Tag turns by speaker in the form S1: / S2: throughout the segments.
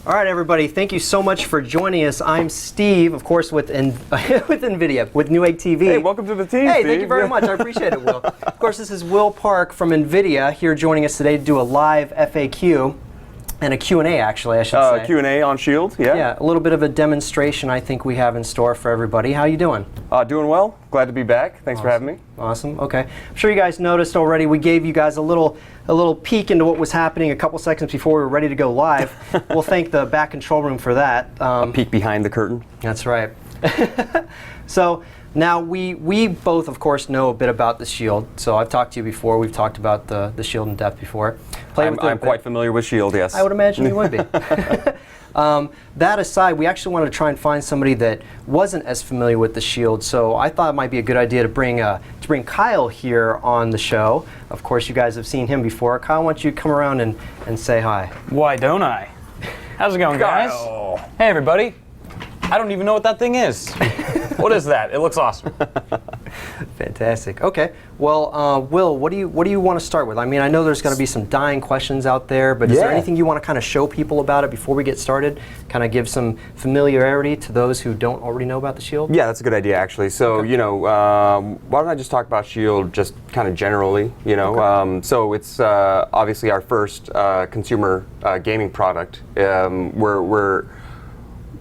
S1: All right, everybody, thank you so much for joining us. I'm Steve, of course, with Nvidia, with Newegg TV.
S2: Hey, welcome to the team,
S1: Hey,
S2: Steve.
S1: thank you very much. I appreciate it, Will. Of course, this is Will Park from Nvidia here joining us today to do a live FAQ and a Q&A, actually, I should say.
S2: Q&A on Shield, yeah.
S1: Yeah, a little bit of a demonstration I think we have in store for everybody. How you doing?
S2: Doing well. Glad to be back. Thanks for having me.
S1: Awesome. Okay. I'm sure you guys noticed already. We gave you guys a little peek into what was happening a couple seconds before we were ready to go live. We'll thank the back control room for that.
S2: A peek behind the curtain.
S1: That's right. So now we both, of course, know a bit about the Shield. So I've talked to you before. We've talked about the Shield in depth before.
S2: I'm quite familiar with Shield, yes.
S1: I would imagine you would be. That aside, we actually wanted to try and find somebody that wasn't as familiar with the Shield, so I thought it might be a good idea to bring Kyle here on the show. Of course, you guys have seen him before. Kyle, why don't you come around and say hi?
S3: Why don't I? How's it going, guys? Hey, everybody. I don't even know what that thing is. What is that? It looks awesome.
S1: Fantastic. Okay. Well, Will, what do you want to start with? I mean, I know there's going to be some dying questions out there, but is there anything you want to kind of show people about it before we get started? Kind of give some familiarity to those who don't already know about the Shield?
S2: Yeah, that's a good idea, actually. So,
S1: okay.
S2: you know, why don't I just talk about Shield just kind of generally, you know?
S1: Okay.
S2: So it's obviously our first consumer gaming product.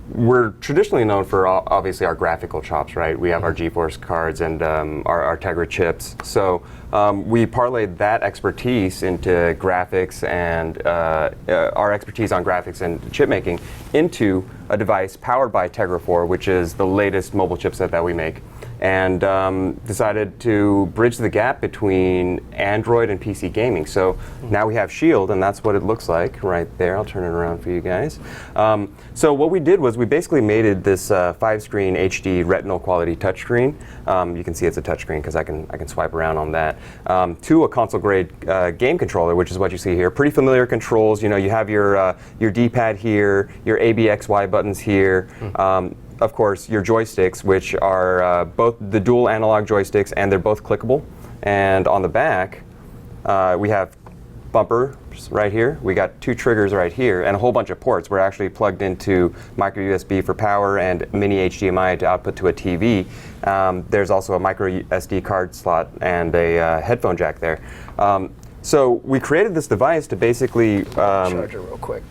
S2: We're traditionally known for obviously our graphical chops, right? We have our GeForce cards and our Tegra chips. So we parlayed that expertise into graphics and our expertise on graphics and chip making into a device powered by Tegra 4, which is the latest mobile chipset that we make. And decided to bridge the gap between Android and PC gaming. So now we have Shield, and that's what it looks like right there. I'll turn it around for you guys. So what we did was we basically mated this 5-screen HD Retinal quality touchscreen. You can see it's a touchscreen because I can swipe around on that. To a console-grade game controller, which is what you see here. Pretty familiar controls. You know, you have your D-pad here, your A, B, X, Y buttons here. Of course, your joysticks, which are both the dual analog joysticks, and they're both clickable. And on the back, we have bumpers right here. We got 2 triggers right here, and a whole bunch of ports. We're actually plugged into micro USB for power and mini HDMI to output to a TV. There's also a micro SD card slot and a headphone jack there. So we created this device to basically
S1: Charger real quick.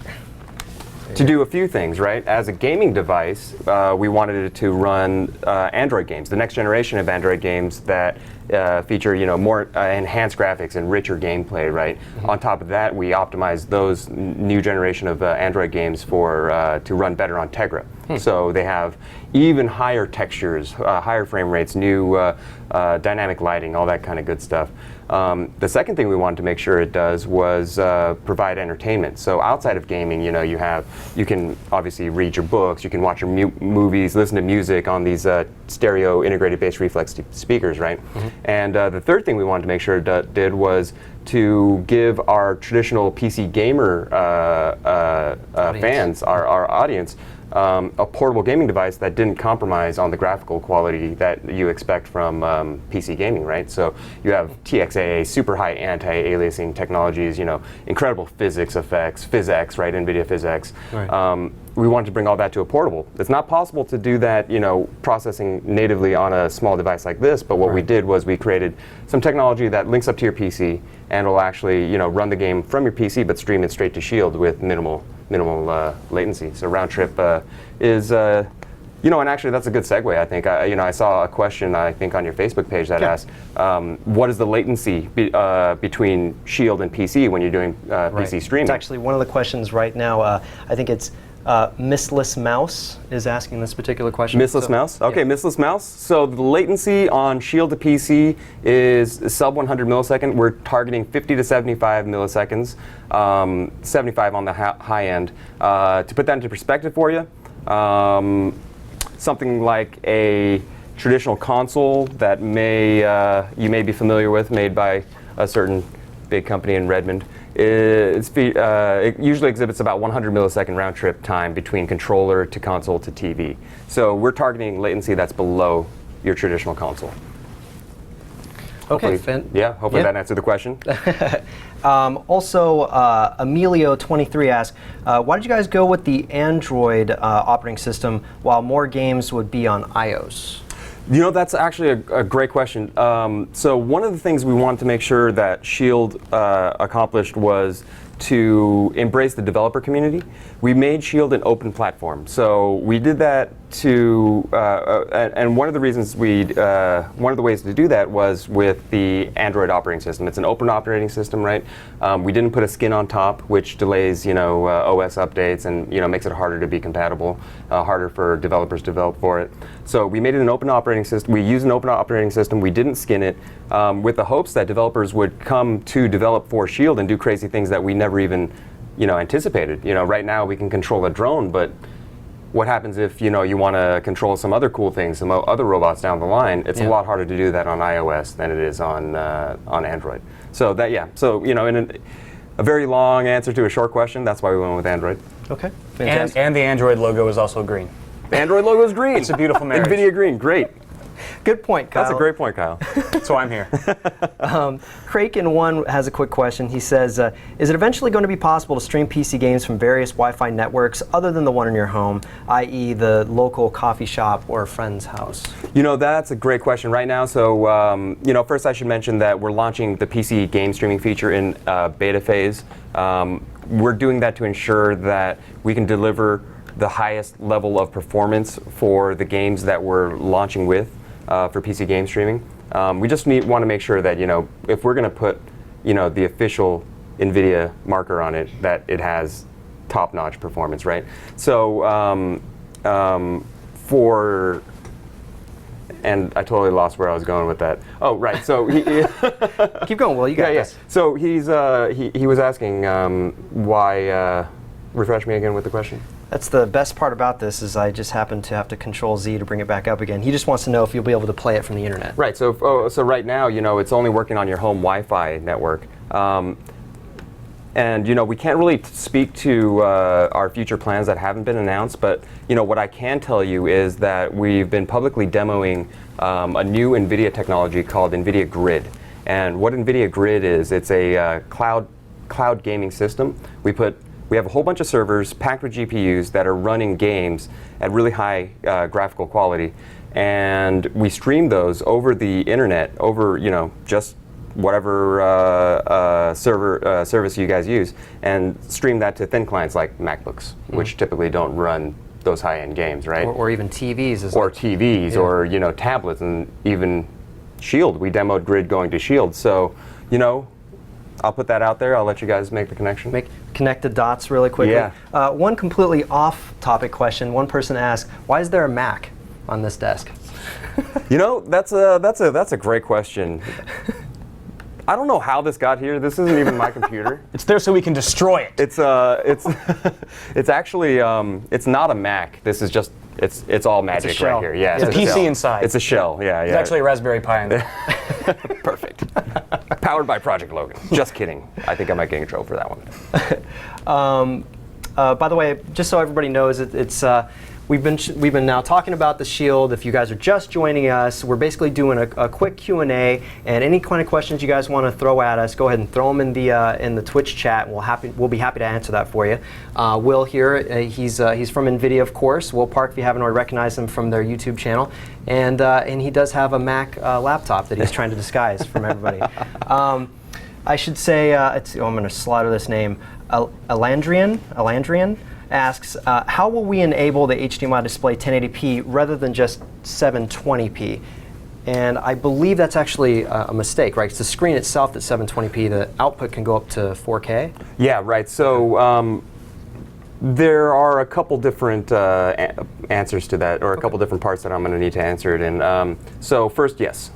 S2: To do a few things, right? As a gaming device, we wanted it to run Android games, the next generation of Android games that feature, you know, more enhanced graphics and richer gameplay, right? On top of that, we optimized those new generation of Android games for to run better on Tegra. So they have even higher textures, higher frame rates, new dynamic lighting, all that kind of good stuff. The second thing we wanted to make sure it does was provide entertainment. So outside of gaming, you know, you can obviously read your books, you can watch your movies, listen to music on these stereo integrated bass reflex speakers, right? And the third thing we wanted to make sure it did was to give our traditional PC gamer fans, our audience, a portable gaming device that didn't compromise on the graphical quality that you expect from PC gaming, right? So you have TXAA, super high anti-aliasing technologies, you know, incredible physics effects, PhysX, right? Nvidia PhysX. Right. We wanted to bring all that to a portable. It's not possible to do that, you know, processing natively on a small device like this, but what we did was we created some technology that links up to your PC and will actually, you know, run the game from your PC but stream it straight to Shield with minimal latency. So round trip is, you know, and actually that's a good segue. I think you know, I saw a question I think on your Facebook page that asked, what is the latency between Shield and PC when you're doing PC streaming?
S1: It's actually one of the questions right now. I think it's Missless Mouse is asking this particular question.
S2: Missless Mouse? Okay, yeah. Missless Mouse. So the latency on Shield to PC is sub 100 millisecond. We're targeting 50 to 75 milliseconds, 75 on the high end. To put that into perspective for you, something like a traditional console that you may be familiar with, made by a certain big company in Redmond, it usually exhibits about 100 millisecond round trip time between controller to console to TV. So we're targeting latency that's below your traditional console. hopefully,
S1: Finn.
S2: hopefully that answered the question.
S1: Also, Emilio23 asks, why did you guys go with the Android operating system while more games would be on iOS?
S2: You know, that's actually a great question. So one of the things we wanted to make sure that Shield accomplished was to embrace the developer community. We made Shield an open platform. So we did that to, and one of the reasons one of the ways to do that was with the Android operating system. It's an open operating system, right? We didn't put a skin on top, which delays, OS updates and, makes it harder to be compatible, harder for developers to develop for it. So we made it an open operating system. We used an open operating system. We didn't skin it with the hopes that developers would come to develop for Shield and do crazy things that we never even, anticipated. Right now we can control a drone, but what happens if you want to control some other cool things, some other robots down the line? It's a lot harder to do that on iOS than it is on Android. So in a very long answer to a short question, that's why we went with Android.
S1: Okay, fantastic.
S3: And the Android logo is also green.
S2: The Android logo is green.
S3: It's a beautiful marriage.
S2: Nvidia green, great.
S1: Good point, Kyle.
S2: That's a great point, Kyle.
S3: That's why I'm here.
S1: Kraken1 has a quick question. He says, is it eventually going to be possible to stream PC games from various Wi-Fi networks other than the one in your home, i.e. the local coffee shop or friend's house?
S2: That's a great question right now. So, first I should mention that we're launching the PC game streaming feature in beta phase. We're doing that to ensure that we can deliver the highest level of performance for the games that we're launching with for PC game streaming. We just want to make sure that, if we're going to put, the official Nvidia marker on it, that it has top-notch performance, right? So and I totally lost where I was going with that. Oh, right. So
S1: keep going, Will. You got this.
S2: So he was asking why. Refresh me again with the question.
S1: That's the best part about this is I just happen to have to Control Z to bring it back up again. He just wants to know if you'll be able to play it from the internet.
S2: Right. So right now, it's only working on your home Wi-Fi network, and we can't really speak to our future plans that haven't been announced. But what I can tell you is that we've been publicly demoing a new Nvidia technology called Nvidia Grid. And what Nvidia Grid is, it's a cloud gaming system. We have a whole bunch of servers packed with GPUs that are running games at really high graphical quality, and we stream those over the internet, over just whatever service you guys use, and stream that to thin clients like MacBooks, which typically don't run those high-end games, right?
S1: Or even TVs.
S2: Or TVs, or tablets, and even Shield. We demoed Grid going to Shield, so I'll put that out there. I'll let you guys make the connection.
S1: Connect the dots really quickly.
S2: Yeah.
S1: One completely off-topic question. One person asked, "Why is there a Mac on this desk?"
S2: That's a great question. I don't know how this got here. This isn't even my computer.
S3: It's there so we can destroy it.
S2: It's actually it's not a Mac. This is just it's all magic right here. Yeah,
S3: it's a PC
S2: shell.
S3: inside.
S2: It's a shell. Yeah.
S3: It's actually a Raspberry Pi in there.
S2: Perfect. Powered by Project Logan. Just kidding. I think I might get in trouble for that one.
S1: By the way, just so everybody knows, it's we've been now talking about the Shield. If you guys are just joining us, we're basically doing a quick Q&A, and any kind of questions you guys want to throw at us, go ahead and throw them in the Twitch chat. We'll be happy to answer that for you. Will here, he's from Nvidia, of course. Will Park, if you haven't already recognized him from their YouTube channel, and he does have a Mac laptop that he's trying to disguise from everybody. I should say, I'm going to slaughter this name. Alandrian asks, how will we enable the HDMI display 1080p rather than just 720p? And I believe that's actually a mistake, right? It's the screen itself that's 720p. The output can go up to 4K.
S2: Yeah, right. So there are a couple different answers to that, or a couple different parts that I'm going to need to answer it in. So first, yes,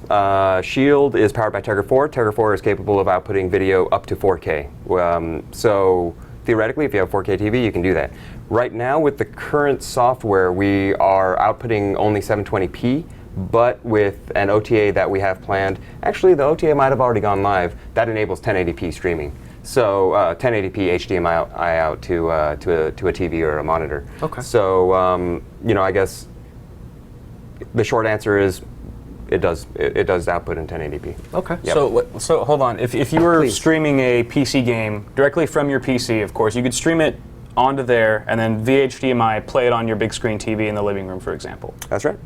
S2: Shield is powered by Tegra 4. Tegra 4 is capable of outputting video up to 4K. So theoretically, if you have 4K TV, you can do that. Right now, with the current software, we are outputting only 720p, but with an OTA that we have planned, actually the OTA might have already gone live, that enables 1080p streaming. So 1080p HDMI out to a TV or a monitor.
S1: Okay.
S2: So I guess the short answer is it does output in 1080p.
S1: Okay.
S2: Yep.
S3: So hold on. If you were
S1: Please.
S3: streaming a PC game directly from your PC, of course, you could stream it onto there and then via HDMI play it on your big screen TV in the living room, for example.
S2: That's right.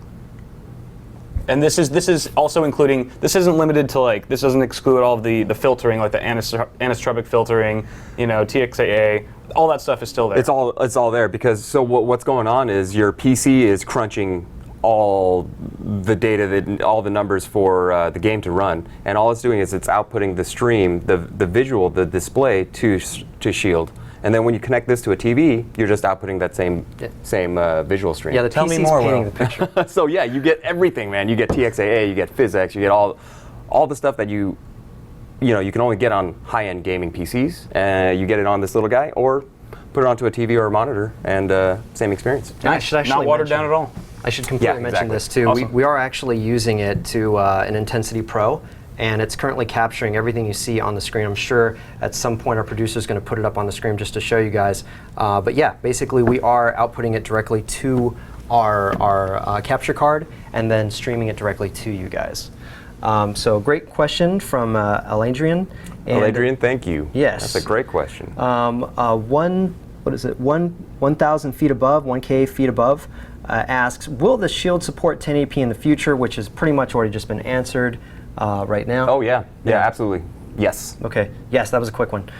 S3: And this is also including, this isn't limited to like, this doesn't exclude all of the filtering, like the anisotropic filtering, TXAA, all that stuff is still there.
S2: It's all there because what's going on is your PC is crunching all the data, all the numbers for the game to run, and all it's doing is it's outputting the stream, the visual, the display to Shield. And then when you connect this to a TV, you're just outputting that same visual stream.
S1: Yeah, the
S3: Tell me
S1: PC's
S3: more,
S1: painting
S3: Will.
S1: the picture.
S2: So yeah, you get everything, man. You get TXAA, you get physics, you get all the stuff that you can only get on high-end gaming PCs. You get it on this little guy, or put it onto a TV or a monitor, and same experience.
S1: I should actually
S3: not watered
S1: mention-
S3: down at all.
S1: I should completely mention
S2: exactly.
S1: this too.
S3: Awesome.
S1: We are actually using it to an Intensity Pro, and it's currently capturing everything you see on the screen. I'm sure at some point our producer is going to put it up on the screen just to show you guys. But yeah, basically we are outputting it directly to our capture card and then streaming it directly to you guys. So great question from Eladrian.
S2: Adrian, thank you.
S1: Yes.
S2: That's a great question.
S1: 1,000 feet above, 1K feet above, asks, will the Shield support 1080p in the future, which has pretty much already just been answered right now.
S2: Oh yeah, absolutely. Yes.
S1: Okay, yes, that was a quick one.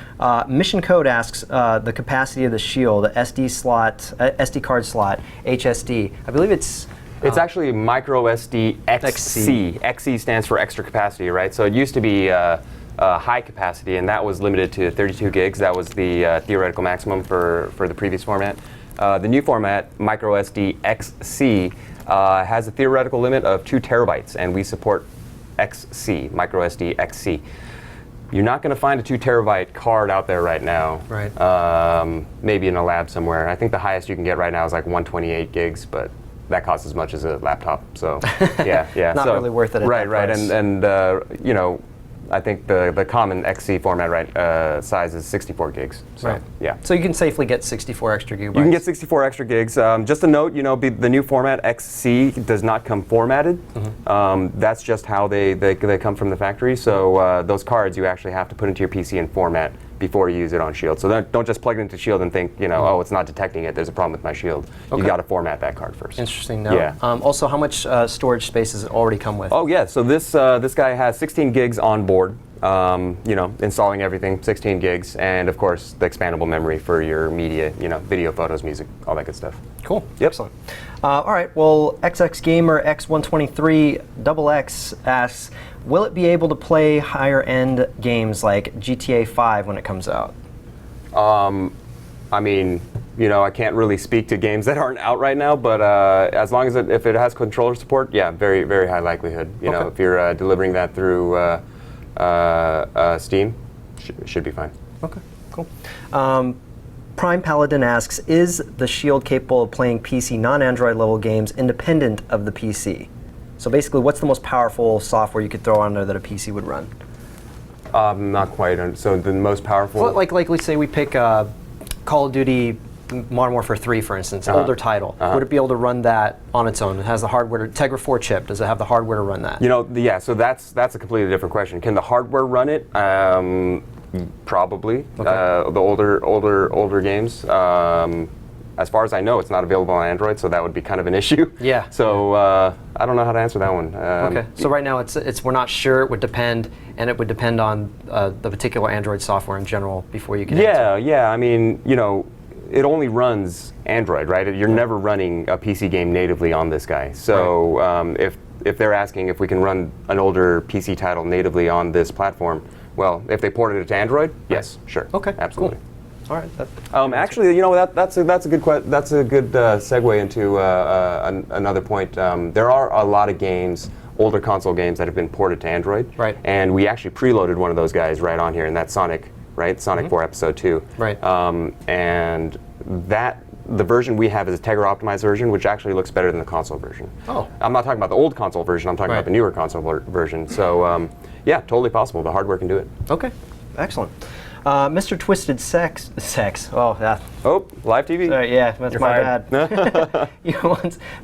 S1: Mission Code asks the capacity of the Shield, SD card slot, HSD. I believe it's
S2: actually micro SD XC. XC stands for extra capacity, right? So it used to be high capacity, and that was limited to 32 gigs. That was the theoretical maximum for the previous format. The new format, micro SD XC, has a theoretical limit of 2 terabytes, and we support XC, micro SD XC. You're not going to find a 2 terabyte card out there right now.
S1: Right.
S2: Maybe in a lab somewhere. I think the highest you can get right now is like 128 gigs, but that costs as much as a laptop. So yeah.
S1: Not really worth it at
S2: right,
S1: that
S2: right.
S1: price.
S2: And I think the common XC format size is 64 gigs. So,
S1: Right.
S2: yeah.
S1: So you can safely get 64 extra gigabytes.
S2: You can get 64 extra gigs. Just a note, the new format XC does not come formatted. That's just how they come from the factory. So those cards you actually have to put into your PC and format before you use it on Shield. So don't just plug it into Shield and think, oh, it's not detecting it. There's a problem with my Shield.
S1: Okay.
S2: You got to format that card first.
S1: Interesting note.
S2: Yeah.
S1: Also, how much storage space does it already come with?
S2: Oh yeah, so this guy has 16 gigs on board. Installing everything, 16 gigs, and of course the expandable memory for your media, video, photos, music, all that good stuff.
S1: Cool.
S2: Yep.
S1: Excellent. All right. Well, XX Gamer X123XX asks, will it be able to play higher end games like GTA 5 when it comes out?
S2: I mean, I can't really speak to games that aren't out right now, but as long as if it has controller support, yeah, very, very high likelihood.
S1: Okay.
S2: If you're delivering that through Steam, should be fine.
S1: Okay, cool. Prime Paladin asks, is the Shield capable of playing PC non-Android level games independent of the PC? So basically, what's the most powerful software you could throw on there that a PC would run?
S2: Not quite. So the most powerful.
S1: Well, like let's say we pick Call of Duty Modern Warfare 3, for instance, older title. Would it be able to run that on its own? It has the hardware, Tegra 4 chip. Does it have the hardware to run that?
S2: Yeah. So that's a completely different question. Can the hardware run it? Probably.
S1: Okay.
S2: The older games. As far as I know, it's not available on Android, so that would be kind of an issue.
S1: Yeah.
S2: So I don't know how to answer that one.
S1: Okay. So right now, we're not sure. It would depend, and it would depend on the particular Android software in general before you can answer.
S2: Yeah. I mean, it only runs Android, right? You're never running a PC game natively on this guy. So if they're asking if we can run an older PC title natively on this platform, well, if they ported it to Android, yes, sure.
S1: Okay.
S2: Absolutely.
S1: Cool. All right.
S2: Actually, that's a good segue into another point. There are a lot of games, older console games, that have been ported to Android.
S1: Right.
S2: And we actually preloaded one of those guys right on here, and that's Sonic, right? Sonic 4 Episode 2.
S1: Right.
S2: And the version we have is a Tegra optimized version, which actually looks better than the console version.
S1: Oh.
S2: I'm not talking about the old console version. I'm talking about the newer console version. So yeah, totally possible. The hardware can do it.
S1: Okay. Excellent. Mr. Twisted Sex. Oh, that.
S2: Oh, live TV.
S1: Sorry, yeah, that's
S2: You're
S1: my
S2: fired.
S1: bad.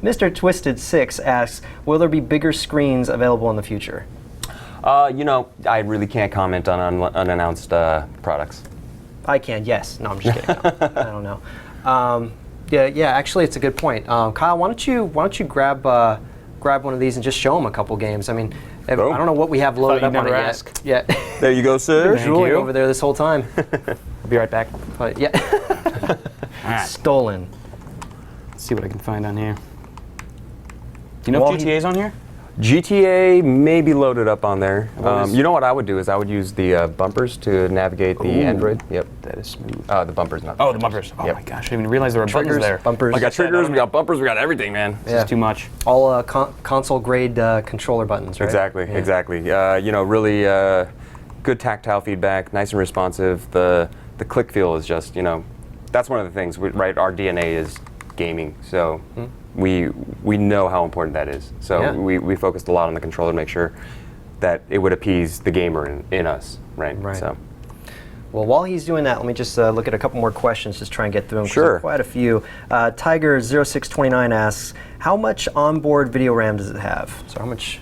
S1: Mr. Twisted 6 asks, will there be bigger screens available in the future?
S2: I really can't comment on unannounced products.
S1: I can, yes. No, I'm just kidding. No, I don't know. Yeah. Actually, it's a good point. Kyle, why don't you grab one of these and just show them a couple games? I mean, I don't know what we have loaded up on it
S3: ask.
S1: yet. Yeah.
S2: There you go, sir.
S1: Been drooling over there this whole time.
S3: I'll be right back.
S1: But yeah.
S3: All right.
S1: Stolen.
S3: Let's see what I can find on here. Do you know if GTA's on here?
S2: GTA may be loaded up on there.
S3: What is-
S2: You know what I would do is I would use the bumpers to navigate the Android. Yep.
S3: That is smooth.
S2: The bumpers, not.
S3: Oh, the bumpers. Oh
S2: Yep.
S3: my gosh, I didn't even realize there were buttons
S1: Triggers,
S3: there.
S1: bumpers.
S2: We got triggers, we got bumpers, we got everything, man.
S3: This is too much.
S1: All console grade controller buttons, right?
S2: Exactly,
S1: Yeah.
S2: exactly. Really good tactile feedback, nice and responsive. The click feel is just, that's one of the things, right? Our DNA is gaming, so we know how important that is. So
S1: Yeah.
S2: we focused a lot on the controller to make sure that it would appease the gamer in us, right?
S1: Right.
S2: So.
S1: Well, while he's doing that, let me just look at a couple more questions, just try and get through them. 'Cause there are
S2: Sure.
S1: quite a few. Tiger0629 asks, how much onboard video RAM does it have? So how much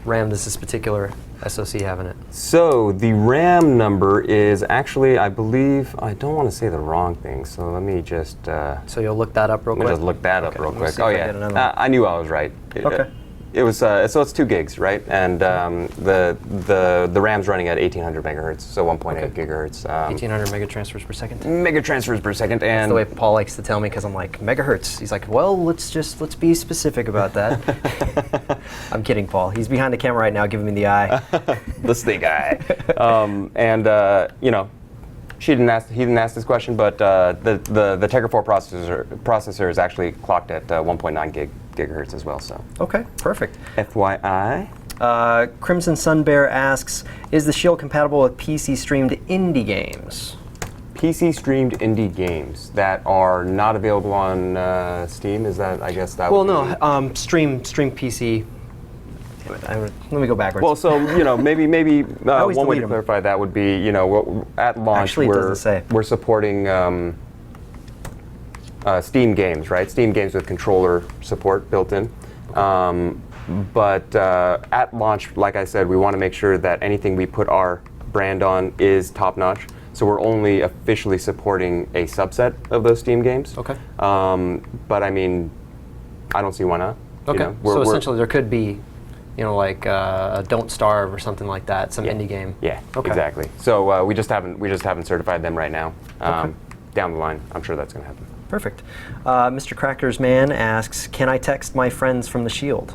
S1: RAM does this particular SoC have in it?
S2: So the RAM number is actually, I believe, I don't want to say the wrong thing, so let me just
S1: So you'll look that up real
S2: let me
S1: quick?
S2: just look that up
S1: Okay,
S2: real
S1: let me
S2: quick.
S1: see if
S2: Oh
S1: I
S2: yeah,
S1: get another one.
S2: I knew I was right.
S1: Okay.
S2: It was so it's 2 gigs, right? And the RAM's running at 1800 megahertz, so 1.8
S1: Okay.
S2: gigahertz.
S1: 1800 megatransfers per second?
S2: Mega transfers per second,
S1: That's
S2: and
S1: the way Paul likes to tell me, because I'm like, megahertz. He's like, well, let's be specific about that. I'm kidding, Paul. He's behind the camera right now giving me the eye.
S2: the snake eye. He didn't ask this question, but the Tegra 4 processor is actually clocked at 1.9 gigahertz as well. So
S1: Okay, perfect.
S2: FYI.
S1: Crimson Sun Bear asks, is the Shield compatible with PC streamed indie games?
S2: PC streamed indie games that are not available on Steam. Is that, I guess that?
S1: Well,
S2: would be,
S1: no, stream PC. Damn it, let me go backwards.
S2: Well, so maybe
S1: always
S2: one way
S1: delete
S2: to
S1: 'em.
S2: clarify that would be at launch
S1: Actually, it doesn't say.
S2: we're supporting Steam games, right? Steam games with controller support built in. But at launch, like I said, we want to make sure that anything we put our brand on is top notch. So we're only officially supporting a subset of those Steam games.
S1: Okay.
S2: But I mean, I don't see why not.
S1: Okay.
S2: We're-
S1: So
S2: we're-
S1: essentially, there could be, like Don't Starve or something like that, some indie game.
S2: Yeah,
S1: Okay.
S2: exactly. So we just haven't certified them right now.
S1: Okay.
S2: Down the line, I'm sure that's going to happen.
S1: Perfect. Mr. Crackers Man asks, can I text my friends from the Shield?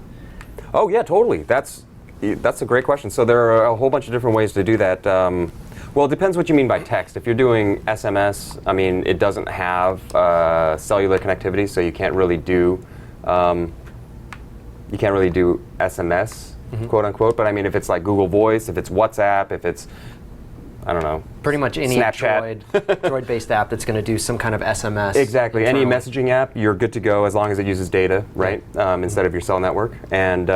S2: Oh yeah, totally. That's a great question. So there are a whole bunch of different ways to do that. Well, it depends what you mean by text. If you're doing SMS, I mean, it doesn't have cellular connectivity, so you can't really do SMS, quote unquote. But I mean, if it's like Google Voice, if it's WhatsApp, if it's, I don't know,
S1: Pretty much any
S2: Snapchat.
S1: Droid-based app that's going to do some kind of SMS.
S2: Exactly. Any
S1: internally.
S2: messaging app, you're good to go as long as it uses data, right? Instead of your cell network. And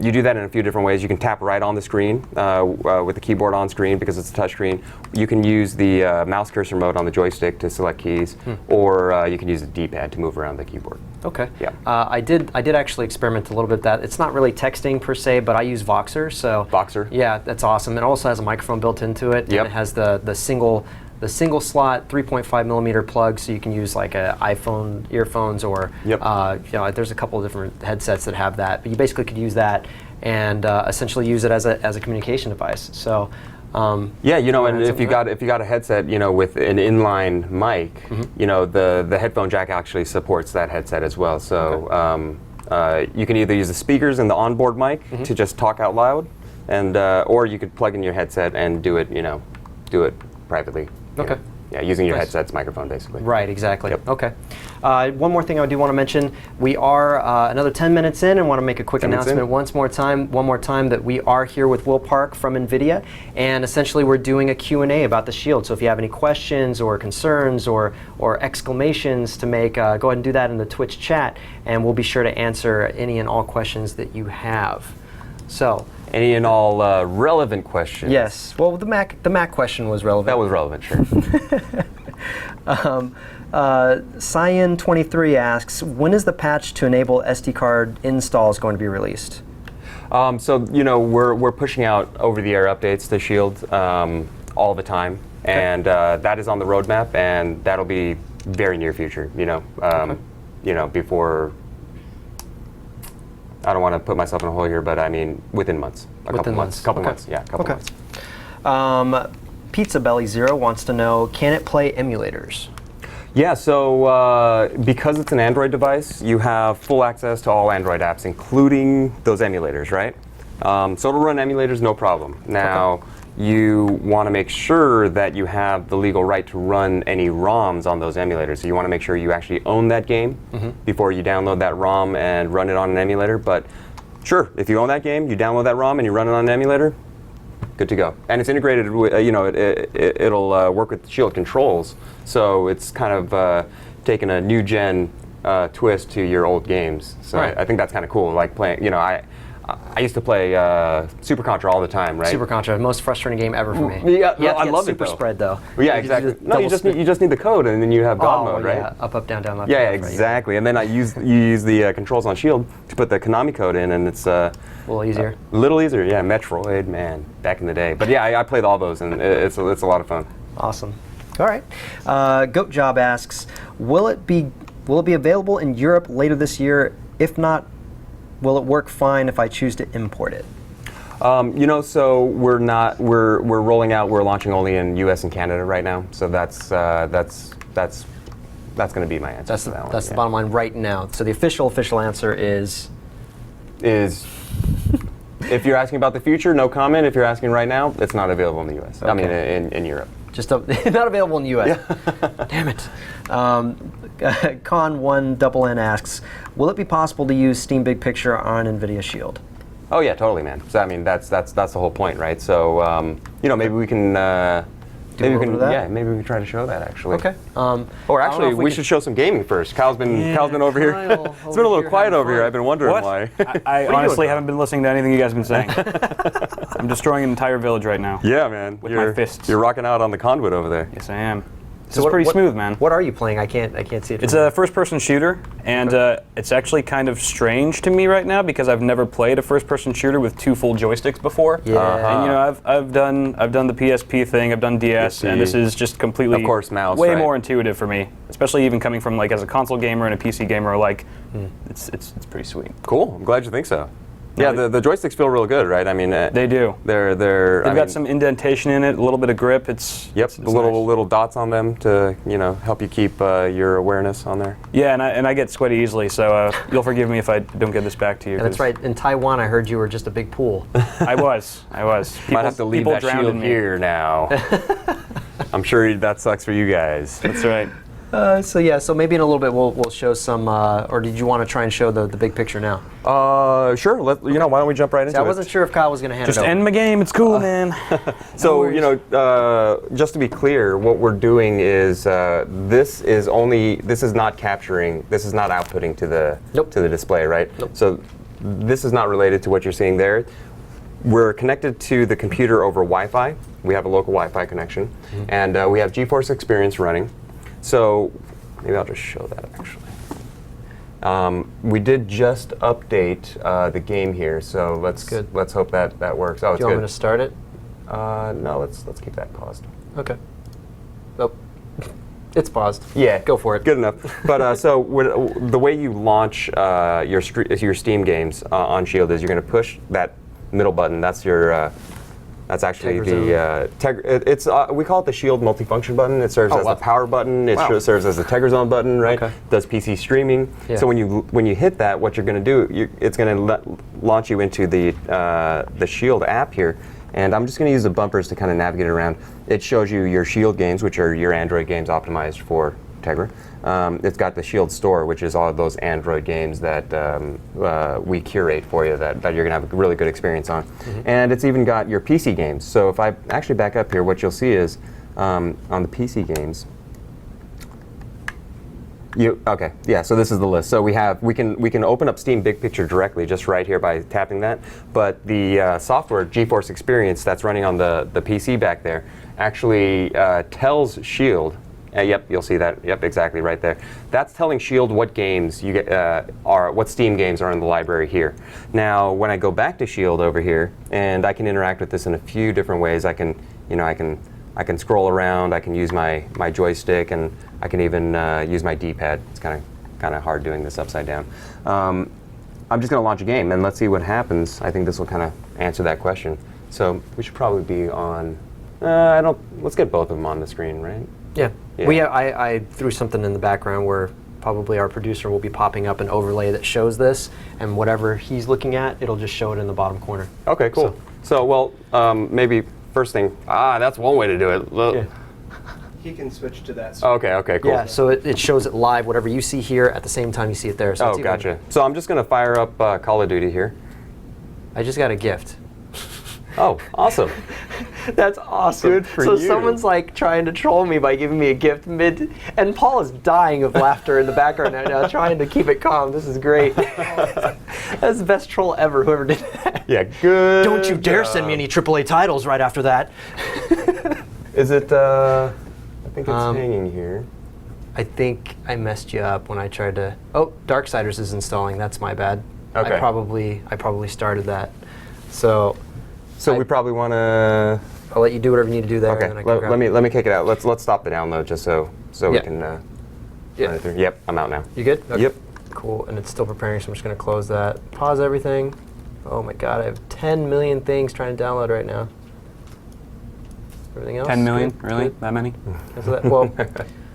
S2: you do that in a few different ways. You can tap right on the screen with the keyboard on screen because it's a touch screen. You can use the mouse cursor mode on the joystick to select keys, or you can use the D-pad to move around the keyboard.
S1: Okay.
S2: Yeah.
S1: I did actually experiment a little bit with that. It's not really texting per se, but I use Voxer. So
S2: Voxer?
S1: Yeah, that's awesome. It also has a microphone built into it.
S2: Yep.
S1: And it has the single slot 3.5 millimeter plug, so you can use like a iPhone earphones or there's a couple of different headsets that have that. But you basically could use that and essentially use it as a communication device. So.
S2: And if you got a headset, with an inline mic, the headphone jack actually supports that headset as well. So you can either use the speakers and the onboard mic to just talk out loud, and or you could plug in your headset and do it privately.
S1: Okay.
S2: Yeah, using your
S1: Nice.
S2: headset's microphone, basically.
S1: Right, exactly.
S2: Yep.
S1: Okay. One more thing I do want to mention. We are another 10 minutes in and want to make a quick
S2: 10 minutes
S1: announcement one more time that we are here with Will Park from Nvidia, and essentially we're doing a Q&A about the Shield. So if you have any questions or concerns or exclamations to make, go ahead and do that in the Twitch chat, and we'll be sure to answer any and all questions that you have. So,
S2: any and all relevant questions.
S1: Yes. Well, the Mac question was relevant.
S2: That was relevant, sure.
S1: Cyan23 asks, when is the patch to enable SD card installs going to be released?
S2: So we're pushing out over-the-air updates to Shield all the time, and that is on the roadmap, and that'll be very near future. Before. I don't want to put myself in a hole here, but I mean within months, a couple months, yeah, a couple months.
S1: Pizza Belly Zero wants to know, can it play emulators?
S2: Yeah, so because it's an Android device, you have full access to all Android apps, including those emulators, right? So it'll run emulators, no problem. Now, you want to make sure that you have the legal right to run any ROMs on those emulators. So you want to make sure you actually own that game before you download that ROM and run it on an emulator. But sure, if you own that game, you download that ROM and you run it on an emulator, good to go. And it's integrated with, it'll work with Shield controls. So it's kind of taking a new gen twist to your old games. So I think that's kind of cool. Like playing, I used to play Super Contra all the time, right?
S1: Super Contra, most frustrating game ever for me.
S2: Yeah,
S1: I
S2: love it
S1: Super
S2: though.
S1: Spread though.
S2: Well, yeah, exactly. No, you just need the code, and then you have God mode, right?
S1: Yeah, up, down, down, left.
S2: Yeah,
S1: left,
S2: exactly. And then you use the controls on Shield to put the Konami code in, and it's
S1: a little easier.
S2: A little easier, yeah. Metroid, man, back in the day. But yeah, I played all those, and it's a lot of fun.
S1: Awesome. All right. Goat Job asks, will it be available in Europe later this year? If not, will it work fine if I choose to import it?
S2: So we're rolling out. We're launching only in U.S. and Canada right now. So that's going to be my answer.
S1: That's the bottom line right now. So the official answer is
S2: if you're asking about the future, no comment. If you're asking right now, it's not available in the U.S.
S1: Okay.
S2: I mean, in Europe.
S1: Just not available in the U.S. Yeah. Damn it. Con1NN asks, will it be possible to use Steam Big Picture on Nvidia Shield?
S2: Oh yeah, totally, man. So I mean, that's the whole point, right? So maybe we can maybe we can try to show that actually.
S1: Okay.
S2: Or actually, we should show some gaming first. Kyle's been over here. It's been a little quiet over here. I've been wondering why.
S3: I honestly haven't been listening to anything you guys have been saying. I'm destroying an entire village right now.
S2: Yeah, man.
S3: With my fists.
S2: You're rocking out on the conduit over there.
S3: Yes, I am. This is pretty smooth, man.
S1: What are you playing? I can't see it.
S3: It's a first-person shooter, and it's actually kind of strange to me right now because I've never played a first-person shooter with 2 full joysticks before.
S1: Yeah.
S3: And I've done the PSP thing, I've done DS, and this is just completely,
S2: of course, mouse,
S3: way more intuitive for me. Especially even coming from as a console gamer and a PC gamer alike, it's pretty sweet.
S2: Cool. I'm glad you think so. Yeah, the joysticks feel real good, right? I mean,
S3: they do.
S2: They've
S3: got some indentation in it, a little bit of grip. It's
S2: the little dots on them to help you keep your awareness on there.
S3: Yeah, and I get sweaty easily, so you'll forgive me if I don't get this back to you.
S1: Yeah, that's right. In Taiwan, I heard you were just a big pool.
S3: I was.
S2: Might have to leave that shield here now. I'm sure that sucks for you guys.
S3: That's right.
S1: So maybe in a little bit we'll show some, or did you want to try and show the big picture now?
S2: Sure. Why don't we jump right into it?
S1: I wasn't sure if Kyle was going to hand it over.
S3: Just end my game. It's cool, man.
S2: So just to be clear, what we're doing is this is not capturing. This is not outputting to the display, right?
S1: Nope.
S2: So this is not related to what you're seeing there. We're connected to the computer over Wi-Fi. We have a local Wi-Fi connection, and we have GeForce Experience running. So maybe I'll just show that actually. We did just update the game here, so let's hope that works. Oh, it's good.
S1: Do you want me to start it?
S2: No, let's keep that paused.
S1: Okay. Oh, it's paused.
S2: Yeah,
S1: go for it.
S2: Good enough. But so the way you launch your Steam games on Shield is you're going to push that middle button. That's your That's actually
S1: Tegra
S2: the Tegra. We call it the Shield multifunction button. It serves as the power button. It serves as the Tegra Zone button, right?
S1: Okay.
S2: Does PC streaming.
S1: Yeah.
S2: So when you hit that, what you're going to do, it's going to launch you into the Shield app here. And I'm just going to use the bumpers to kind of navigate around. It shows you your Shield games, which are your Android games optimized for Tegra. It's got the Shield Store, which is all of those Android games that we curate for you that you're going to have a really good experience on. Mm-hmm. And it's even got your PC games. So if I actually back up here, what you'll see is on the PC games, Okay, yeah, so this is the list. So we can open up Steam Big Picture directly just right here by tapping that, but the software, GeForce Experience, that's running on the PC back there, actually tells Shield, yep, you'll see that, yep, exactly right there. That's telling Shield what games you get, what Steam games are in the library here. Now, when I go back to Shield over here, and I can interact with this in a few different ways, I can scroll around, I can use my joystick, and I can even use my D-pad. It's kind of hard doing this upside down. I'm just going to launch a game, and let's see what happens. I think this will kind of answer that question. So we should probably be on. Let's get both of them on the screen, right?
S1: Yeah.
S2: Yeah.
S1: I threw something in the background where probably our producer will be popping up an overlay that shows this, and whatever he's looking at, it'll just show it in the bottom corner.
S2: Okay, cool. So well, maybe first thing. That's one way to do it.
S1: Yeah.
S4: He can switch to that.
S2: Okay, cool.
S1: Yeah, so it shows it live, whatever you see here, at the same time you see it there. So it's
S2: gotcha. So I'm just going to fire up Call of Duty here.
S1: I just got a gift.
S2: Oh, awesome.
S1: That's awesome.
S2: Good for
S1: so
S2: you.
S1: someone's like trying to troll me by giving me a gift and Paul is dying of laughter in the background right now, trying to keep it calm. This is great. That's the best troll ever, whoever did that.
S2: Yeah, good.
S1: Don't you dare send me any AAA titles right after that.
S2: Is it, I think it's hanging here.
S1: I think I messed you up when I tried to, Darksiders is installing, that's my bad.
S2: Okay.
S1: I probably started that. So
S2: we probably want to.
S1: I'll let you do whatever you need to do there.
S2: Okay.
S1: And then I can grab
S2: let me kick it out. Let's stop the download just so we can run it through. Yep, I'm out now.
S1: You good? Okay.
S2: Yep.
S1: Cool. And it's still preparing, so I'm just going to close that. Pause everything. Oh my God, I have 10 million things trying to download right now. Everything else?
S3: 10 million?
S1: Good?
S3: Really?
S1: Good?
S3: That many?
S1: Well,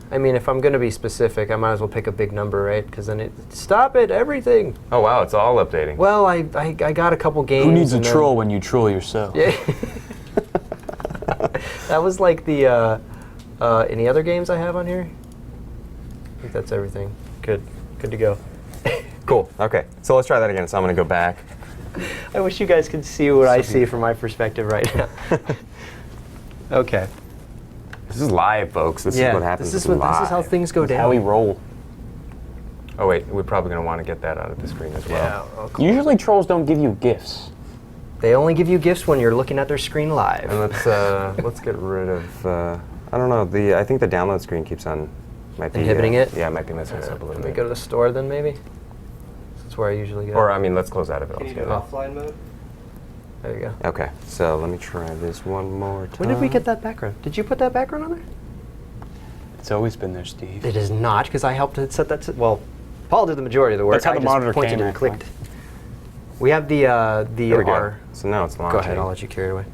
S1: I mean, if I'm going to be specific, I might as well pick a big number, right? Because then stop it, everything.
S2: Oh wow, it's all updating.
S1: Well, I got a couple games.
S3: Who needs a
S1: and then-
S3: troll when you troll yourself?
S1: Yeah. That was like the, any other games I have on here? I think that's everything. Good to go.
S2: Cool. Okay. So let's try that again. So I'm going to go back.
S1: I wish you guys could see what I see from my perspective right now. Okay.
S2: This is live, folks. This is what happens.
S1: This is how things go down.
S3: How we roll.
S2: Oh wait, we're probably going to want to get that out of the screen as well.
S1: Yeah. Oh, cool.
S3: Usually trolls don't give you gifts.
S1: They only give you gifts when you're looking at their screen live.
S2: And let's get rid of. I don't know. I think the download screen keeps on. Might be
S1: inhibiting it.
S2: Yeah, it might be messing us up a little
S1: Let me
S2: bit.
S1: go to the store then, maybe. That's where I usually go.
S2: Or I mean, let's close out of it
S4: Can you do
S2: altogether.
S4: offline mode?
S1: There you go.
S2: Okay, so let me try this one more time.
S1: When did we get that background? Did you put that background on there?
S3: It's always been there, Steve.
S1: It is not, because I helped to set that. Well, Paul did the majority of the work.
S3: That's how
S1: I
S3: the
S1: just
S3: monitor
S1: pointed
S3: came,
S1: and
S3: actually.
S1: clicked. We have the
S2: There we go.
S1: R.
S2: So now it's launching.
S1: Go ahead, I'll let you carry it away.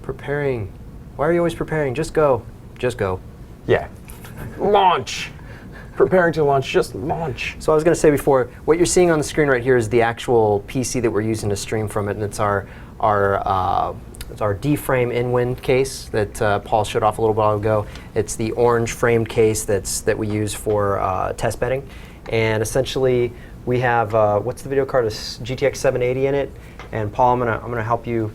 S1: Preparing. Why are you always preparing? Just go. Just go.
S2: Yeah. Launch. Preparing to launch. Just launch.
S1: So I was going to say before, what you're seeing on the screen right here is the actual PC that we're using to stream from it, and it's our D-frame in-wind case that Paul showed off a little while ago. It's the orange framed case that we use for test bedding, and essentially we have what's the video card? A GTX 780 in it, and Paul, I'm gonna help you.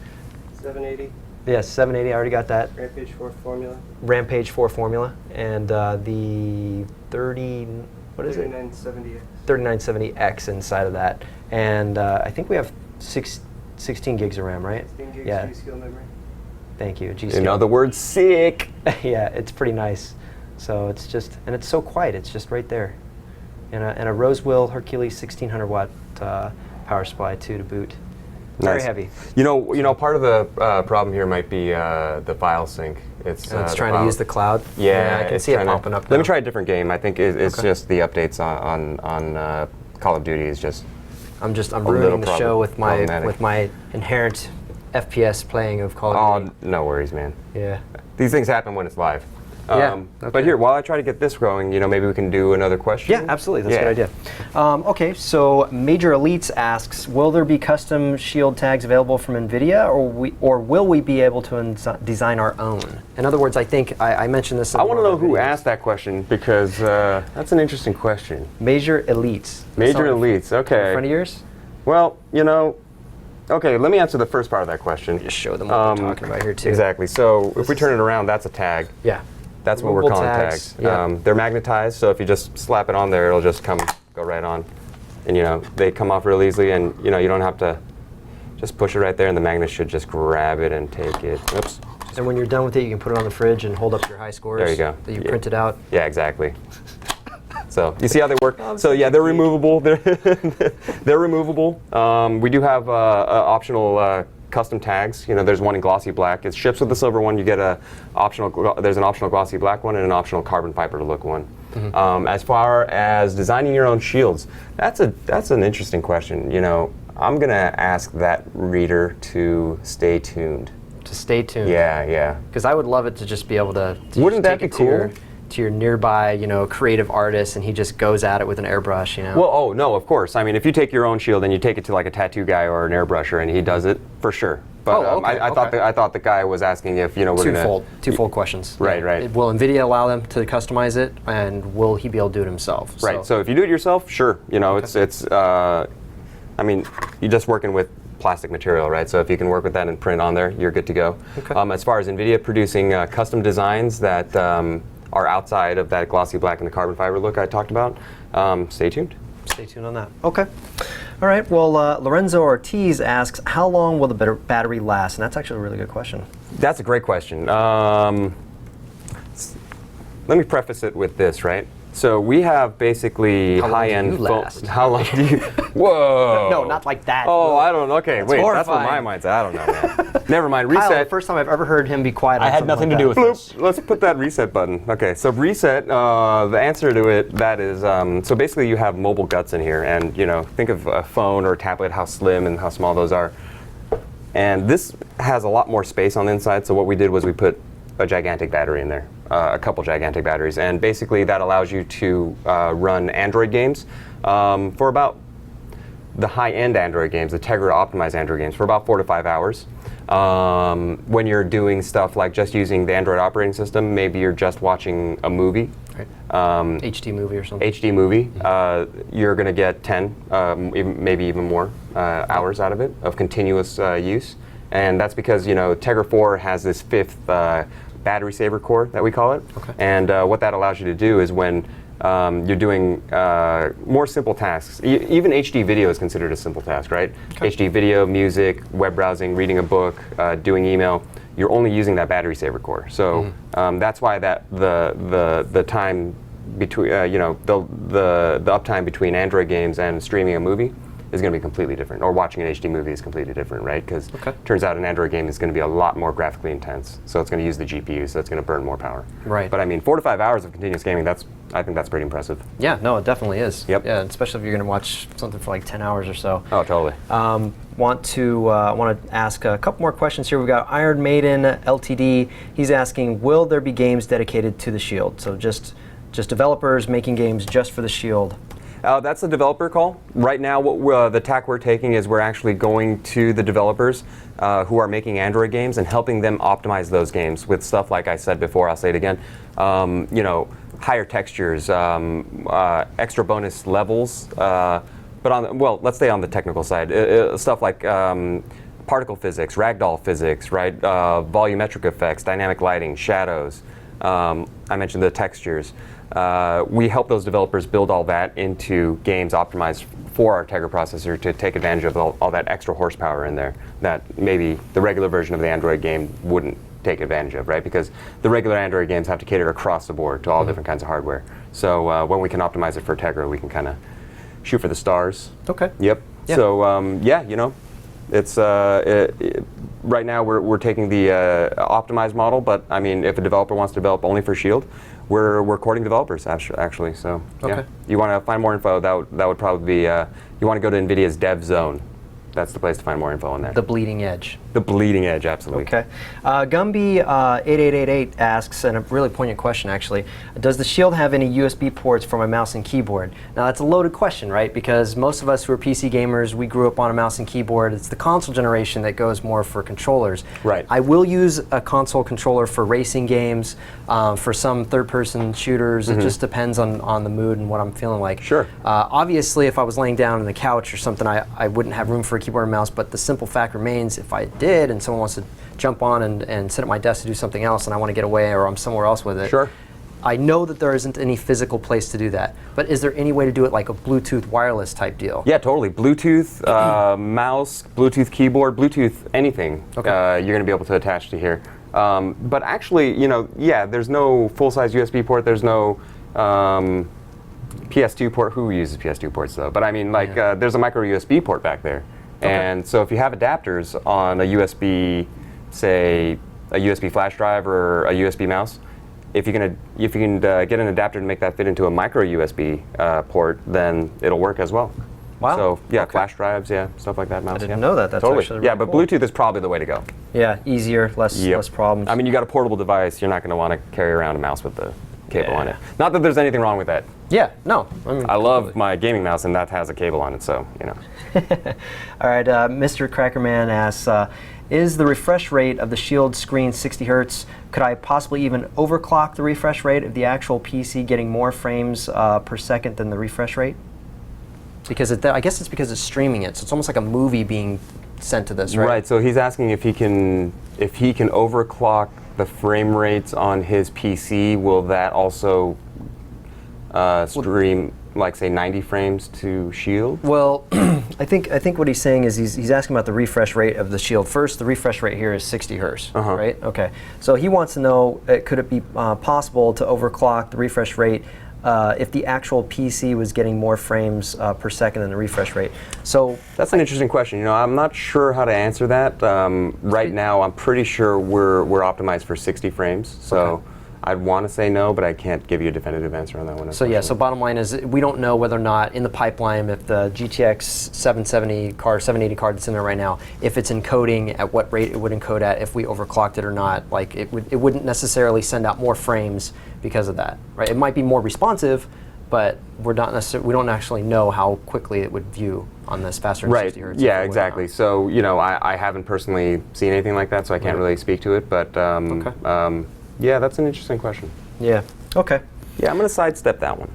S4: 780.
S1: Yes, 780. I already got that.
S4: Rampage 4 formula.
S1: Rampage 4 formula, and the 30. What is it?
S4: 3970X.
S1: 3970X inside of that, and I think we have 16 gigs of RAM, right?
S4: 16 gigs
S1: Yeah.
S4: G-Skill memory.
S1: Thank you. G
S2: In other words, sick.
S1: Yeah, it's pretty nice. So it's just, and it's so quiet. It's just right there, and a Rosewill Hercules 1600 watt power supply too to boot. Very
S2: Nice.
S1: heavy.
S2: You know, part of the problem here might be the file sync. It's
S1: Trying to use the cloud.
S2: Yeah,
S1: I can
S2: it's
S1: see it
S2: trying to-
S1: popping up.
S2: Let me
S1: now.
S2: try a different game. I think it's
S1: Okay.
S2: just the updates on Call of Duty is just.
S1: I'm
S2: little
S1: ruining the show with
S2: problematic.
S1: my inherent FPS playing of Call of
S2: Oh,
S1: Duty.
S2: no worries, man.
S1: Yeah.
S2: These things happen when it's live.
S1: Yeah,
S2: But
S1: okay.
S2: here, while I try to get this going, maybe we can do another question.
S1: Yeah, absolutely. That's a good idea. Okay, so Major Elites asks, will there be custom Shield tags available from Nvidia, or will we be able to design our own? In other words, I think I mentioned this. In
S2: I want to
S1: one
S2: know
S1: of the
S2: who
S1: videos.
S2: asked that question because that's an interesting question.
S1: Major Elites.
S2: Major
S1: That's
S2: Elites,
S1: in
S2: okay.
S1: front of yours?
S2: Well, okay, let me answer the first part of that question.
S1: Just show them what we're talking about here too.
S2: Exactly. So if we turn it around, that's a tag.
S1: Yeah.
S2: That's what we're
S1: Removable
S2: calling
S1: tags,
S2: tags.
S1: yeah.
S2: They're magnetized, so if you just slap it on there, it'll just go right on. And they come off real easily, and you don't have to just push it right there, and the magnet should just grab it and take it. Oops.
S1: And when you're done with it, you can put it on the fridge and hold up your high scores.
S2: There you go.
S1: That you printed out.
S2: Yeah, exactly. So you see how they work? So yeah, they're removable. They're removable. We do have optional custom tags. There's one in glossy black. It ships with the silver one. You get there's an optional glossy black one and an optional carbon fiber to look one. As far as designing your own shields, that's an interesting question. I'm gonna ask that reader to stay tuned.
S1: To stay tuned.
S2: Yeah.
S1: Because I would love it to just be able to
S2: Wouldn't
S1: just
S2: that
S1: take
S2: be
S1: it
S2: cool?
S1: To your nearby, creative artist, and he just goes at it with an airbrush,
S2: Well, oh no, of course. I mean, if you take your own shield and you take it to like a tattoo guy or an airbrusher, and he does it for sure. But
S1: okay,
S2: I thought the guy was asking if we're
S1: twofold questions.
S2: Right,
S1: Yeah.
S2: right.
S1: Will Nvidia allow them to customize it, and will he be able to do it himself?
S2: Right. So if you do it yourself, sure. It's. I mean, you're just working with plastic material, right? So if you can work with that and print on there, you're good to go.
S1: Okay.
S2: As far as Nvidia producing custom designs that are outside of that glossy black and the carbon fiber look I talked about, stay tuned.
S1: Stay tuned on that. Okay. All right. Well, Lorenzo Ortiz asks, how long will the battery last? And that's actually a really good question.
S2: That's a great question. Let me preface it with this, right? So we have basically high-end
S1: last?
S2: How long do you? Whoa!
S1: No, not like that.
S2: Oh, I don't know. Okay, wait. That's where my
S1: horrifying.
S2: mind's at. I don't know, man. Never mind.
S1: Kyle,
S2: Reset.
S1: the first time I've ever heard him be quiet on
S3: I had
S1: something
S3: nothing
S1: like
S3: to do
S1: that.
S3: with this.
S2: Bloop. Let's put that reset button. Okay, so reset. The answer to it that is so basically you have mobile guts in here, and think of a phone or a tablet, how slim and how small those are. And this has a lot more space on the inside. So what we did was we put a gigantic battery in there, a couple gigantic batteries, and basically that allows you to run Android games for about the high-end Android games, the Tegra optimized Android games, for about 4 to 5 hours. When you're doing stuff like just using the Android operating system, maybe you're just watching a movie,
S1: Right. HD movie or something.
S2: HD movie, you're going to get 10, maybe even more hours out of it of continuous use. And that's because Tegra 4 has this 5th battery saver core that we call it.
S1: Okay.
S2: And what that allows you to do is when you're doing more simple tasks, even HD video is considered a simple task, right?
S1: Okay.
S2: HD video, music, web browsing, reading a book, doing email, you're only using that battery saver core. So that's why the time between the uptime between Android games and streaming a movie is going to be completely different, or watching an HD movie is completely different, right? Because turns out an Android game is going to be a lot more graphically intense, so it's going to use the GPU, so it's going to burn more power.
S1: Right.
S2: But I mean, 4 to 5 hours of continuous gaming, I think that's pretty impressive.
S1: Yeah, no, it definitely is.
S2: Yep.
S1: Yeah, especially if you're going to watch something for like 10 hours or so.
S2: Oh, totally.
S1: Want to ask a couple more questions here. We've got Iron Maiden Ltd. He's asking, will there be games dedicated to the Shield? So just developers making games just for the Shield.
S2: That's a developer call. Right now, the tack we're taking is we're actually going to the developers who are making Android games and helping them optimize those games with stuff like I said before. I'll say it again. Higher textures, extra bonus levels. But let's stay on the technical side. Stuff like particle physics, ragdoll physics, right? Volumetric effects, dynamic lighting, shadows. I mentioned the textures. We help those developers build all that into games optimized for our Tegra processor to take advantage of all that extra horsepower in there that maybe the regular version of the Android game wouldn't take advantage of, right? Because the regular Android games have to cater across the board to all different kinds of hardware. So when we can optimize it for Tegra, we can kind of shoot for the stars.
S1: Okay.
S2: Yep.
S1: Yeah.
S2: So it's right now we're taking the optimized model, but I mean, if a developer wants to develop only for Shield, we're courting developers actually. So yeah, you want to find more info, that would probably be you want to go to Nvidia's Dev Zone. That's the place to find more info on there.
S1: The bleeding edge.
S2: The bleeding edge, absolutely.
S1: Okay. Gumby8888 asks, and a really poignant question actually, does the Shield have any USB ports for my mouse and keyboard? Now that's a loaded question, right? Because most of us who are PC gamers, we grew up on a mouse and keyboard. It's the console generation that goes more for controllers.
S2: Right.
S1: I will use a console controller for racing games, for some third-person shooters. It just depends on the mood and what I'm feeling like.
S2: Sure.
S1: Obviously, if I was laying down on the couch or something, I wouldn't have room for a keyboard and mouse, but the simple fact remains, if I did and someone wants to jump on and sit at my desk to do something else and I want to get away or I'm somewhere else with it,
S2: Sure.
S1: I know that there isn't any physical place to do that. But is there any way to do it like a Bluetooth wireless type deal?
S2: Yeah, totally. Bluetooth mouse, Bluetooth keyboard, Bluetooth anything
S1: Okay.
S2: you're going to be able to attach to here. But actually, yeah, there's no full-size USB port. There's no PS2 port. Who uses PS2 ports though? But I mean, like, there's a micro USB port back there.
S1: Okay.
S2: And so if you have adapters on a USB, say a USB flash drive or a USB mouse, if you can get an adapter to make that fit into a micro USB port, then it'll work as well.
S1: Wow.
S2: So yeah,
S1: Okay.
S2: flash drives, yeah, stuff like that. Mouse,
S1: I didn't
S2: yeah.
S1: know that. That's
S2: totally.
S1: actually
S2: Yeah,
S1: really
S2: but
S1: cool.
S2: Bluetooth is probably the way to go.
S1: Yeah, easier, less
S2: Yep.
S1: less problems.
S2: I mean, you got a portable device. You're not going to want to carry around a mouse with the cable on it.
S1: Yeah.
S2: Not that there's anything wrong with that.
S1: yeah, no. I mean,
S2: I love my gaming mouse, and that has a cable on it. So
S1: All right, Mr. Crackerman asks, is the refresh rate of the Shield screen 60 hertz? Could I possibly even overclock the refresh rate of the actual PC, getting more frames per second than the refresh rate? Because I guess it's because it's streaming it, so it's almost like a movie being sent to this, right?
S2: Right. So he's asking if he can overclock the frame rates on his PC. Will that also stream, like, say, 90 frames to Shield?
S1: Well, I think what he's saying is he's asking about the refresh rate of the Shield. First, the refresh rate here is 60 hertz, right? Okay. So he wants to know, could it be possible to overclock the refresh rate if the actual PC was getting more frames per second than the refresh rate? So
S2: That's an interesting question. I'm not sure how to answer that. Right now, I'm pretty sure we're optimized for 60 frames. So.
S1: Okay.
S2: I'd want to say no, but I can't give you a definitive answer on that one.
S1: So yeah, so bottom line is we don't know whether or not in the pipeline, if the GTX 770 card, 780 card that's in there right now, if it's encoding at what rate it would encode at if we overclocked it or not. Like it wouldn't necessarily send out more frames because of that, right? It might be more responsive, but we don't actually know how quickly it would view on this faster than 60 hertz.
S2: Yeah, exactly. So I haven't personally seen anything like that, so I can't really speak to it. But yeah, that's an interesting question.
S1: Yeah. Okay.
S2: Yeah, I'm gonna sidestep that one.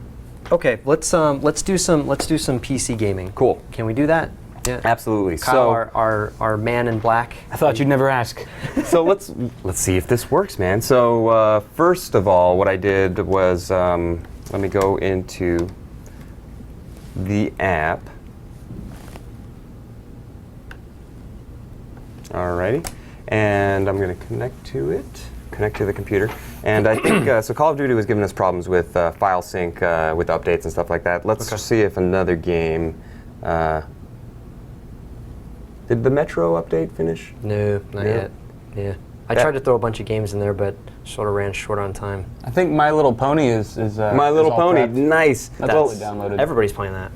S1: Okay. Let's do some PC gaming.
S2: Cool.
S1: Can we do that? Yeah.
S2: Absolutely.
S1: Kyle,
S2: So
S1: our man in black.
S3: I thought you'd never ask.
S2: so let's see if this works, man. So first of all, what I did was let me go into the app. Alrighty, and I'm gonna connect to the computer. And I think, so Call of Duty was giving us problems with file sync, with updates and stuff like that. Let's see if another game, did the Metro update finish?
S1: No, not yet. Yeah. I tried to throw a bunch of games in there, but sort of ran short on time.
S3: I think My Little Pony is
S2: My Little
S3: all
S2: Pony,
S3: prepped.
S2: nice.
S3: That's totally downloaded.
S1: Everybody's playing that.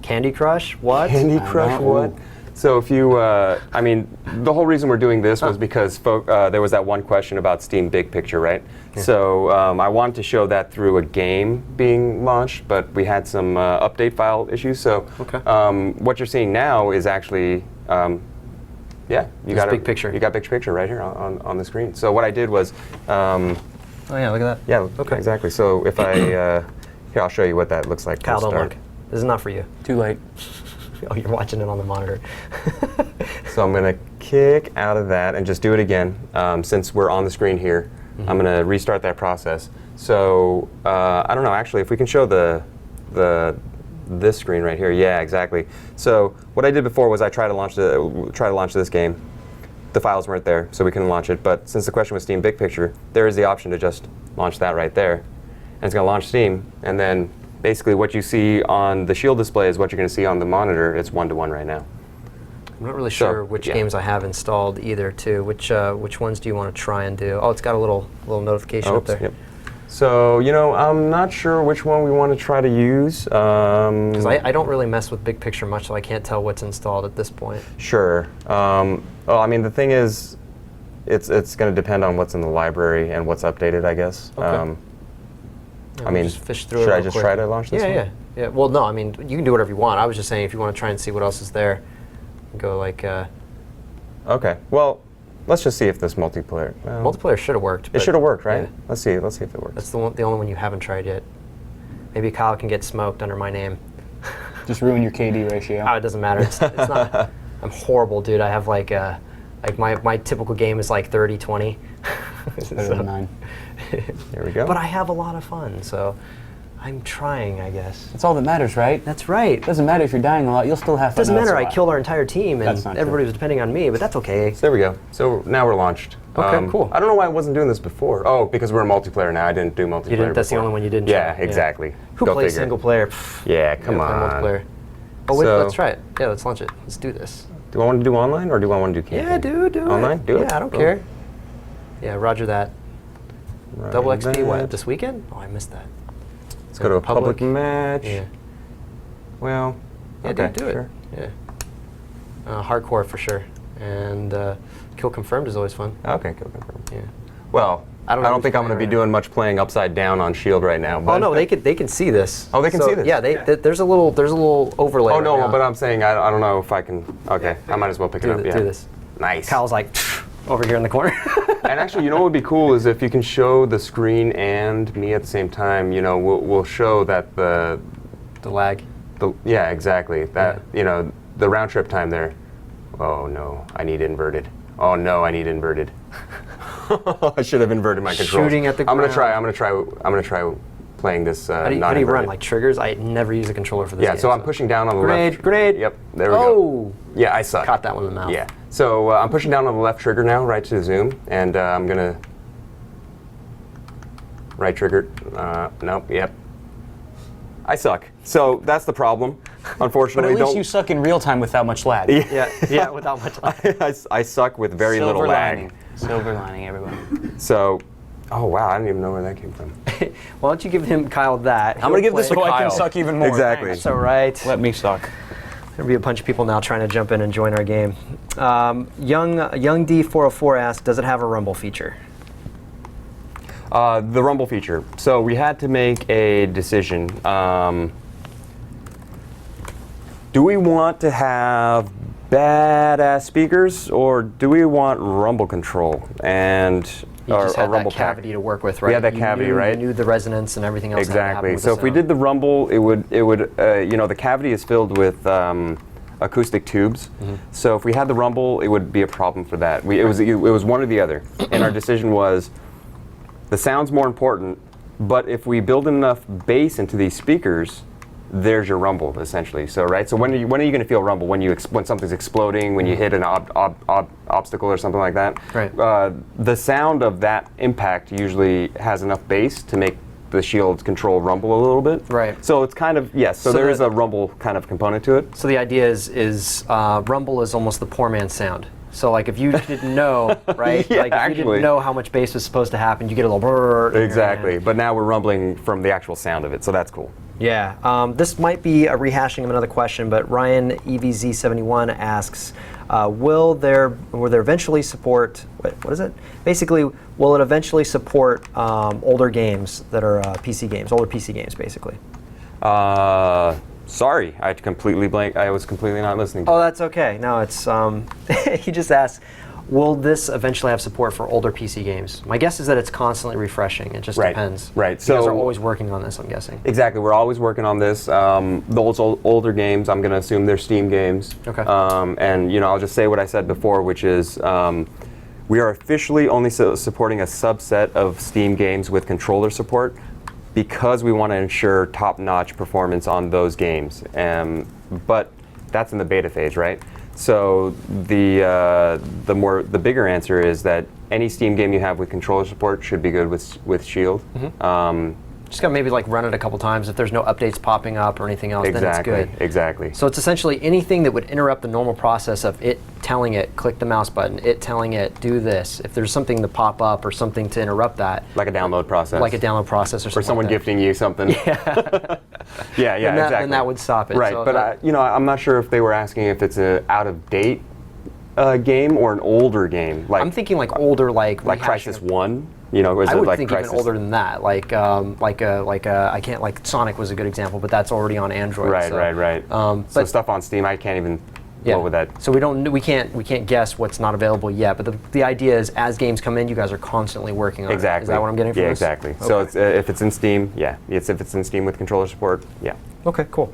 S1: Candy Crush? What?
S2: Candy Crush, what? So if you, I mean, the whole reason we're doing this was because there was that one question about Steam Big Picture, right? Yeah. So I wanted to show that through a game being launched, but we had some update file issues. So what you're seeing now is actually, yeah, you got
S1: Big Picture.
S2: You got Big Picture right here on the screen. So what I did was,
S1: oh yeah, look at that.
S2: yeah, exactly. So if I, here, I'll show you what that looks like.
S1: Kyle, don't look. This is not for you.
S3: Too late.
S1: Oh, you're watching it on the monitor.
S2: So I'm going to kick out of that and just do it again. Since we're on the screen here, I'm going to restart that process. So I don't know, actually, if we can show this screen right here. Yeah, exactly. So what I did before was I tried to launch this game. The files weren't there, so we couldn't launch it. But since the question was Steam Big Picture, there is the option to just launch that right there. And it's going to launch Steam, and then basically what you see on the Shield display is what you're going to see on the monitor. It's 1-to-1 right now.
S1: I'm not really sure which games I have installed either, too. Which ones do you want to try and do? Oh, it's got a little notification up there.
S2: Yep. So, I'm not sure which one we want to try to use.
S1: Because I don't really mess with Big Picture much, so I can't tell what's installed at this point.
S2: Sure. Well, I mean, the thing is, it's going to depend on what's in the library and what's updated, I guess.
S1: Okay.
S2: I mean,
S1: just fish through it
S2: should I
S1: real
S2: just
S1: quick.
S2: try to launch this one?
S1: Yeah. Well, no, I mean, you can do whatever you want. I was just saying if you want to try and see what else is there, go like...
S2: Okay. Well, let's just see if this multiplayer...
S1: multiplayer should have worked.
S2: It should have worked, right?
S1: Yeah.
S2: Let's see if it works.
S1: That's the only one you haven't tried yet. Maybe Kyle can get smoked under my name.
S3: Just ruin your KD ratio.
S1: Oh, it doesn't matter. It's not... I'm horrible, dude. I have like my typical game is like 30-20.
S3: Better than mine.
S2: There we go.
S1: But I have a lot of fun, so I'm trying, I guess.
S3: That's all that matters, right?
S1: That's right.
S3: It doesn't matter if you're dying a lot. You'll still have fun.
S1: Doesn't matter.
S3: once in a
S1: I
S3: while.
S1: killed our entire team, and
S3: That's not
S1: everybody
S3: true.
S1: was depending on me. But that's okay.
S2: So there we go. So now we're launched.
S1: Okay, cool.
S2: I don't know why I wasn't doing this before. Oh, because we're in multiplayer now. I didn't do multiplayer.
S1: You didn't. That's the
S2: before.
S1: only one you didn't.
S2: Yeah,
S1: try.
S2: exactly.
S1: Who
S2: Go
S1: plays
S2: figure.
S1: single player?
S2: Yeah, come
S1: play
S2: on.
S1: multiplayer. Oh wait,
S2: So-
S1: let's try it. Yeah, let's launch it. Let's do this.
S2: Do I want to do online or do I want to do campaign?
S1: Yeah, do it.
S2: Online? Do it.
S1: Yeah, I don't
S2: Cool.
S1: care. Yeah, Roger that.
S2: Right,
S1: Double XP.
S2: that.
S1: What? This weekend? Oh, I missed that.
S2: Let's go to a public match.
S1: Yeah.
S2: Well,
S1: Yeah,
S2: okay,
S1: do it.
S2: sure.
S1: Yeah. Hardcore for sure. And kill confirmed is always fun.
S2: Okay, go confirm.
S1: Yeah.
S2: Well,
S1: I don't know who's
S2: think I'm
S1: playing
S2: going to be
S1: right
S2: doing much playing upside down on Shield right now. But
S1: Oh no, they can see this.
S2: Oh, they can see this?
S1: Yeah, there's a little overlay.
S2: Oh
S1: right
S2: no,
S1: now.
S2: but I'm saying I don't know if I can. Okay, I might as well pick it
S1: do,
S2: up.
S1: th-
S2: Yeah.
S1: do this.
S2: Nice.
S1: Kyle's like over here in the corner.
S2: And actually, you know what would be cool is if you can show the screen and me at the same time. You know, we'll show that the
S1: lag.
S2: yeah, exactly. That the round trip time there. Oh no, I need inverted. Oh no, I need inverted. I should have inverted my controls.
S1: Shooting at the
S2: I'm
S1: ground.
S2: gonna try playing this.
S1: How do you run? Like triggers? I never use a controller for this.
S2: Yeah,
S1: game,
S2: so I'm pushing down on the left.
S1: Grenade.
S2: Yep, there we go.
S1: Oh,
S2: Yeah, I suck.
S1: caught that one in the mouth.
S2: Yeah. So I'm pushing down on the left trigger now, right to zoom, and I'm gonna right trigger. Nope. Yep. I suck. So that's the problem.
S3: But
S2: Unfortunately,
S3: at least
S2: don't.
S3: you suck in real time without much lag.
S1: Yeah, without much lag.
S2: I suck with very little
S3: Silver
S2: lag.
S3: lining. Silver lining, everybody.
S2: So, oh wow, I didn't even know where that came from.
S1: Why don't you give Kyle that?
S2: I'm gonna give this
S3: So I can
S2: Kyle.
S3: suck even more.
S2: Exactly.
S3: Thanks.
S1: That's all right.
S3: Let me suck.
S1: There'll be a bunch of people now trying to jump in and join our game. Young D404 asked, does it have a rumble feature?
S2: The rumble feature. So we had to make a decision. Do we want to have badass speakers or do we want rumble control and
S1: You just
S2: a
S1: had that
S2: rumble
S1: cavity
S2: pack?
S1: to work with, right?
S2: We had that cavity, right?
S1: You knew the resonance and everything else. that happened
S2: Exactly.
S1: with
S2: So
S1: the
S2: if we
S1: sound.
S2: did the rumble, it would the cavity is filled with acoustic tubes.
S1: Mm-hmm.
S2: So if we had the rumble, it would be a problem for that. It was one or the other, and our decision was the sound's more important. But if we build enough bass into these speakers, there's your rumble essentially. So right. So when are you going to feel rumble? When something's exploding, when you hit an obstacle or something like that.
S1: Right.
S2: The sound of that impact usually has enough bass to make the shield control rumble a little bit.
S1: Right.
S2: So it's kind of yes. So there is a rumble kind of component to it.
S1: So the idea is rumble is almost the poor man's sound. So like if you didn't know, right?
S2: Yeah,
S1: like if you
S2: actually.
S1: didn't know how much bass was supposed to happen, you get a little brrr in your
S2: Exactly.
S1: hand.
S2: But now we're rumbling from the actual sound of it. So that's cool.
S1: Yeah. This might be a rehashing of another question, but Ryan EVZ71 asks, will there eventually support what is it? Basically, will it eventually support older games that are PC games, older PC games, basically?
S2: Sorry, I completely blank. I was completely not listening.
S1: Oh, that's okay. No, it's he just asked, will this eventually have support for older PC games? My guess is that it's constantly refreshing. It just
S2: Right,
S1: depends.
S2: right.
S1: You guys
S2: So-
S1: are always working on this, I'm guessing.
S2: Exactly. We're always working on this. Those older games, I'm going to assume they're Steam games.
S1: Okay.
S2: And I'll just say what I said before, which is we are officially only supporting a subset of Steam games with controller support because we want to ensure top-notch performance on those games. But that's in the beta phase, right? So the bigger answer is that any Steam game you have with controller support should be good with Shield.
S1: Just gotta maybe like run it a couple times. If there's no updates popping up or anything else,
S2: Exactly.
S1: then it's good.
S2: Exactly.
S1: So it's essentially anything that would interrupt the normal process of it telling it, click the mouse button, it telling it, do this. If there's something to pop up or something to interrupt that,
S2: Like a download process.
S1: like a download process or something
S2: or someone
S1: like that.
S2: gifting you something. Yeah, yeah,
S1: Then that-
S2: exactly.
S1: then that would stop it.
S2: Right,
S1: So
S2: but I'm not sure if they were asking if it's an out of date game or an older game. Like
S1: I'm thinking like older, like
S2: like
S1: rehashing
S2: Crisis
S1: of-
S2: 1. Is
S1: I
S2: it
S1: would
S2: like
S1: think
S2: Crisis?
S1: even older than that. I can't, like Sonic was a good example, but that's already on Android.
S2: Right,
S1: so,
S2: right, right. So
S1: but
S2: stuff on Steam, I can't even
S1: Yeah.
S2: what would that?
S1: So we can't guess what's not available yet. But the idea is, as games come in, you guys are constantly working on
S2: Exactly.
S1: it. Is that what I'm getting from
S2: Yeah,
S1: this?
S2: exactly.
S1: Okay.
S2: So it's, if it's in Steam, yeah. If it's in Steam with controller support, yeah.
S1: Okay, cool.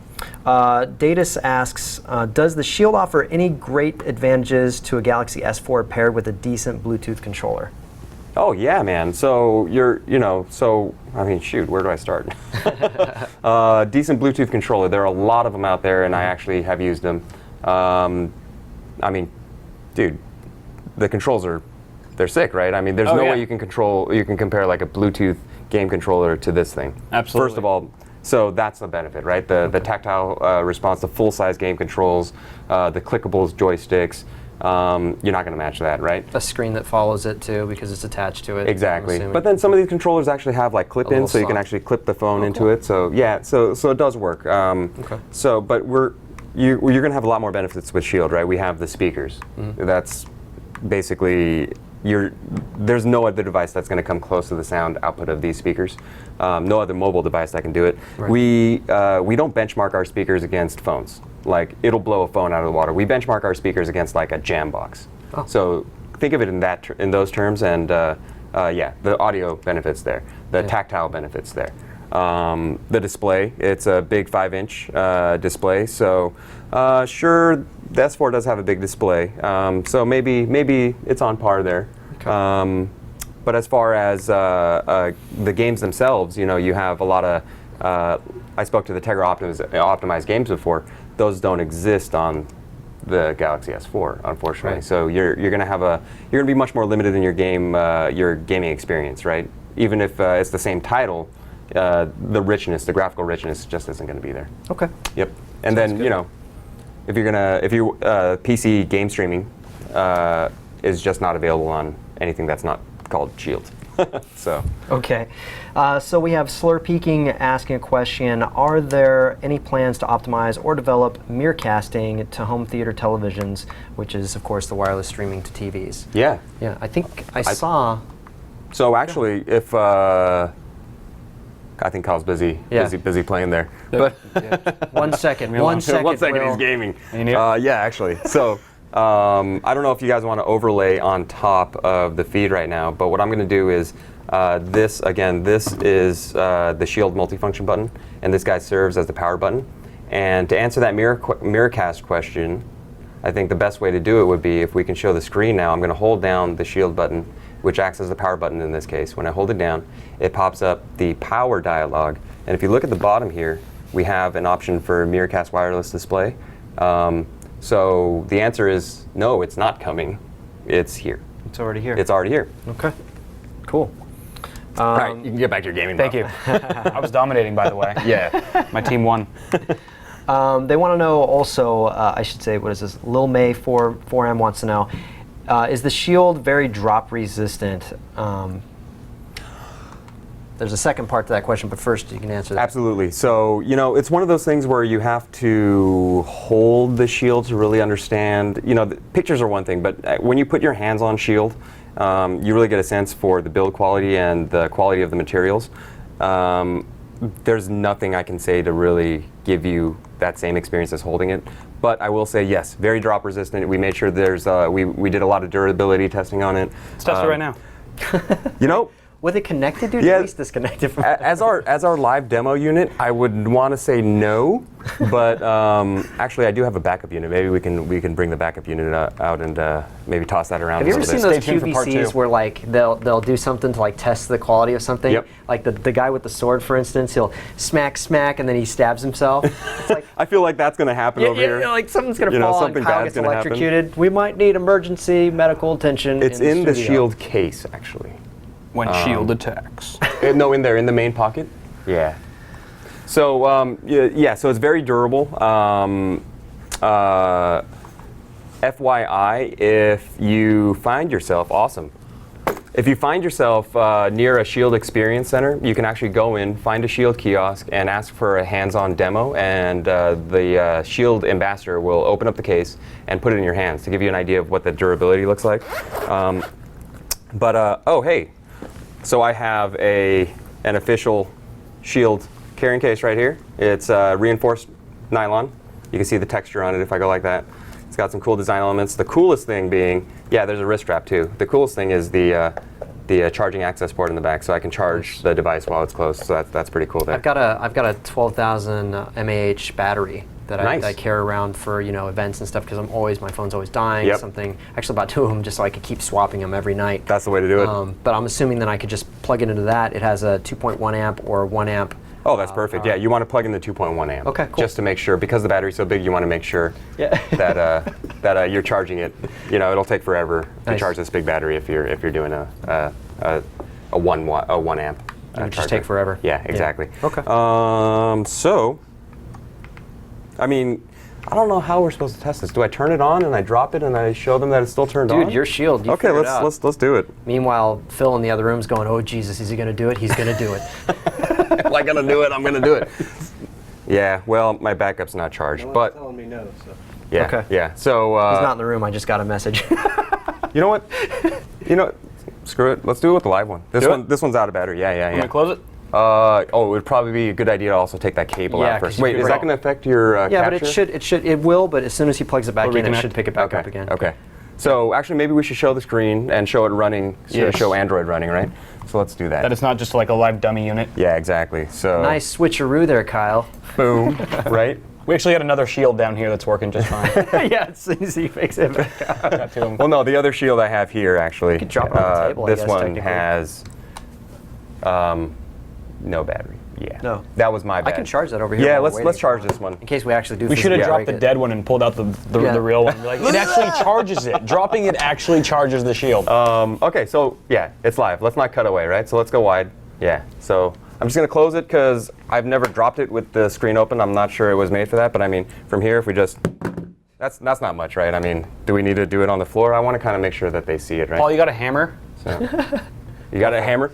S1: Datus asks, does the Shield offer any great advantages to a Galaxy S4 paired with a decent Bluetooth controller?
S2: Oh yeah, man. So I mean, shoot, where do I start? Decent Bluetooth controller. There are a lot of them out there, and I actually have used them. I mean, dude, the controls they're sick, right? I mean, there's no way you can compare like a Bluetooth game controller to this thing.
S3: Absolutely.
S2: First of all, so that's the benefit, right? The tactile response, the full-size game controls, the clickables, joysticks. You're not going to match that, right?
S1: A screen that follows it too, because it's attached to it.
S2: Exactly. But then some of these controllers actually have like clip-ins, so you can
S1: slot.
S2: actually clip the phone into it. So yeah, so it does work.
S1: Okay.
S2: So, but you're going to have a lot more benefits with Shield, right? We have the speakers. That's basically there's no other device that's going to come close to the sound output of these speakers. No other mobile device that can do it.
S1: Right.
S2: We don't benchmark our speakers against phones. Like, it'll blow a phone out of the water. We benchmark our speakers against like a jam box.
S1: Oh.
S2: So think of it in those terms, and yeah, the audio benefits there, the tactile benefits there. The display, it's a big 5-inch display, so sure, the S4 does have a big display, so maybe it's on par there.
S1: Okay.
S2: But as far as the games themselves, you have a lot of, I spoke to the Tegra optimized games before. Those don't exist on the Galaxy S4, unfortunately.
S1: Right.
S2: So you're going to be much more limited in your gaming experience, right? Even if it's the same title, the graphical richness just isn't going to be there.
S1: Okay.
S2: Yep. And then if you PC game streaming is just not available on anything that's not called Shield. So.
S1: Okay. So we have Slurpeaking asking a question. Are there any plans to optimize or develop mirrorcasting to home theater televisions, which is, of course, the wireless streaming to TVs?
S2: Yeah.
S1: Yeah, I think I saw...
S2: So actually, if... I think Kyle's busy playing there. But
S1: 1 second.
S2: One second,
S1: Will.
S2: he's gaming.
S3: You need
S2: Yeah, actually. So I don't know if you guys want to overlay on top of the feed right now, but what I'm going to do is this is the Shield multifunction button, and this guy serves as the power button. And to answer that mirrorcast question, I think the best way to do it would be if we can show the screen now. I'm going to hold down the Shield button, which acts as the power button in this case. When I hold it down, it pops up the power dialog. And if you look at the bottom here, we have an option for Mirrorcast wireless display. So the answer is no, it's not coming. It's here.
S1: It's already here.
S2: It's already here.
S1: Okay. Cool.
S2: All right, you can get back to your gaming.
S3: Thank you. I was dominating, by the way.
S2: Yeah.
S3: My team won.
S1: They want to know also, I should say, what is this? Lil May 4M wants to know, is the Shield very drop resistant? There's a second part to that question, but first you can answer that.
S2: Absolutely. So, it's one of those things where you have to hold the Shield to really understand. The pictures are one thing, but when you put your hands on Shield, you really get a sense for the build quality and the quality of the materials. There's nothing I can say to really give you that same experience as holding it. But I will say, yes, very drop resistant. We made sure we did a lot of durability testing on it.
S3: Let's test it right now.
S1: With it connected, dude?
S2: Yeah.
S1: At least disconnected from
S2: as our live demo unit, I would want to say no, but actually I do have a backup unit. Maybe we can bring the backup unit out and maybe toss that around.
S1: Have you ever seen those
S3: Stay tuned for part
S1: QVCs
S3: 2.
S1: where like they'll do something to like test the quality of something?
S2: Yep.
S1: Like the guy with the sword, for instance, he'll smack, and then he stabs himself. It's like
S2: I feel like that's going to happen over here.
S1: like something's gonna fall and
S2: something
S1: Kyle
S2: bad's
S1: gets
S2: gonna happen.
S1: electrocuted. We might need emergency medical attention.
S2: It's in the
S1: studio.
S2: Shield case, actually.
S3: When Shield attacks.
S2: No, in there, in the main pocket. Yeah. So so it's very durable. FYI, if you find yourself if you find yourself near a Shield Experience Center, you can actually go in, find a Shield kiosk, and ask for a hands-on demo, and the Shield ambassador will open up the case and put it in your hands to give you an idea of what the durability looks like. Oh, hey. So I have an official Shield carrying case right here. It's reinforced nylon. You can see the texture on it if I go like that. It's got some cool design elements. The coolest thing being, yeah, there's a wrist strap too. The coolest thing is the charging access port in the back, so I can charge the device while it's closed. So that's pretty cool there.
S1: I've got a 12,000 mAh battery that I carry around for events and stuff because my phone's always dying.
S2: Yep.
S1: Something. Actually, about 2 of them just so I could keep swapping them every night.
S2: That's the way to do it.
S1: But I'm assuming that I could just plug it into that. It has a 2.1 amp or 1 amp.
S2: Oh, that's perfect. Yeah, you want to plug in the 2.1 amp.
S1: Okay, cool.
S2: Just to make sure, because the battery's so big, you want to make sure that you're charging it. It'll take forever to charge this big battery if you're doing a 1 amp.
S1: It would just take forever.
S2: Yeah, exactly.
S1: Yeah. Okay.
S2: So, I mean, I don't know how we're supposed to test this. Do I turn it on and I drop it and I show them that it's still turned on?
S1: Dude, your Shield. You
S2: okay,
S1: figured it out.
S2: let's do it.
S1: Meanwhile, Phil in the other room's going, "Oh Jesus, is he going to do it? He's going to do it."
S2: Am I gonna do it? I'm gonna do it. Yeah. Well, my backup's not charged,
S4: No
S2: but
S4: one's telling me no. So.
S2: yeah.
S1: Okay.
S2: Yeah. So
S1: He's not in the room. I just got a message.
S2: you know what? Screw it. Let's do it with the live one. This one's out of battery. Yeah.
S3: Want me to close it?
S2: It would probably be a good idea to also take that cable
S1: Yeah,
S2: out
S1: 'cause
S2: first.
S1: you
S2: Wait,
S1: could
S2: is that going to affect your
S1: Yeah,
S2: capture?
S1: but it will. But as soon as he plugs it back
S3: Or
S1: in, it
S3: reconnect?
S1: should pick it back up again.
S2: Okay. So actually, maybe we should show the screen and show it running.
S3: Yes.
S2: Show Android running, right? So let's do that.
S3: That it's not just like a live dummy unit.
S2: Yeah, exactly. So
S1: Nice switcheroo there, Kyle.
S2: boom, right?
S3: We actually got another Shield down here that's working just fine.
S1: Yeah, as soon as he picks it back up.
S3: Got two of 'em.
S2: Well, no, the other Shield I have here actually.
S1: could drop it on the table, I
S2: This
S1: guess,
S2: one
S1: technically.
S2: has no battery. Yeah.
S1: No.
S2: That was my bad.
S1: I can charge that over here.
S2: Yeah,
S1: while we're
S2: let's
S1: waiting.
S2: charge this one.
S1: In case we actually do.
S3: We should have
S1: physically
S3: dropped
S1: break
S3: the
S1: it.
S3: dead one and pulled out the
S1: Yeah.
S3: real one. Like, it actually charges it. Dropping it actually charges the Shield.
S2: Okay, so yeah, it's live. Let's not cut away, right? So let's go wide. Yeah. So I'm just gonna close it because I've never dropped it with the screen open. I'm not sure it was made for that, but I mean, from here, if we just, that's not much, right? I mean, do we need to do it on the floor? I want to kind of make sure that they see it, right?
S3: Paul, you got a hammer?
S2: So, you got a hammer?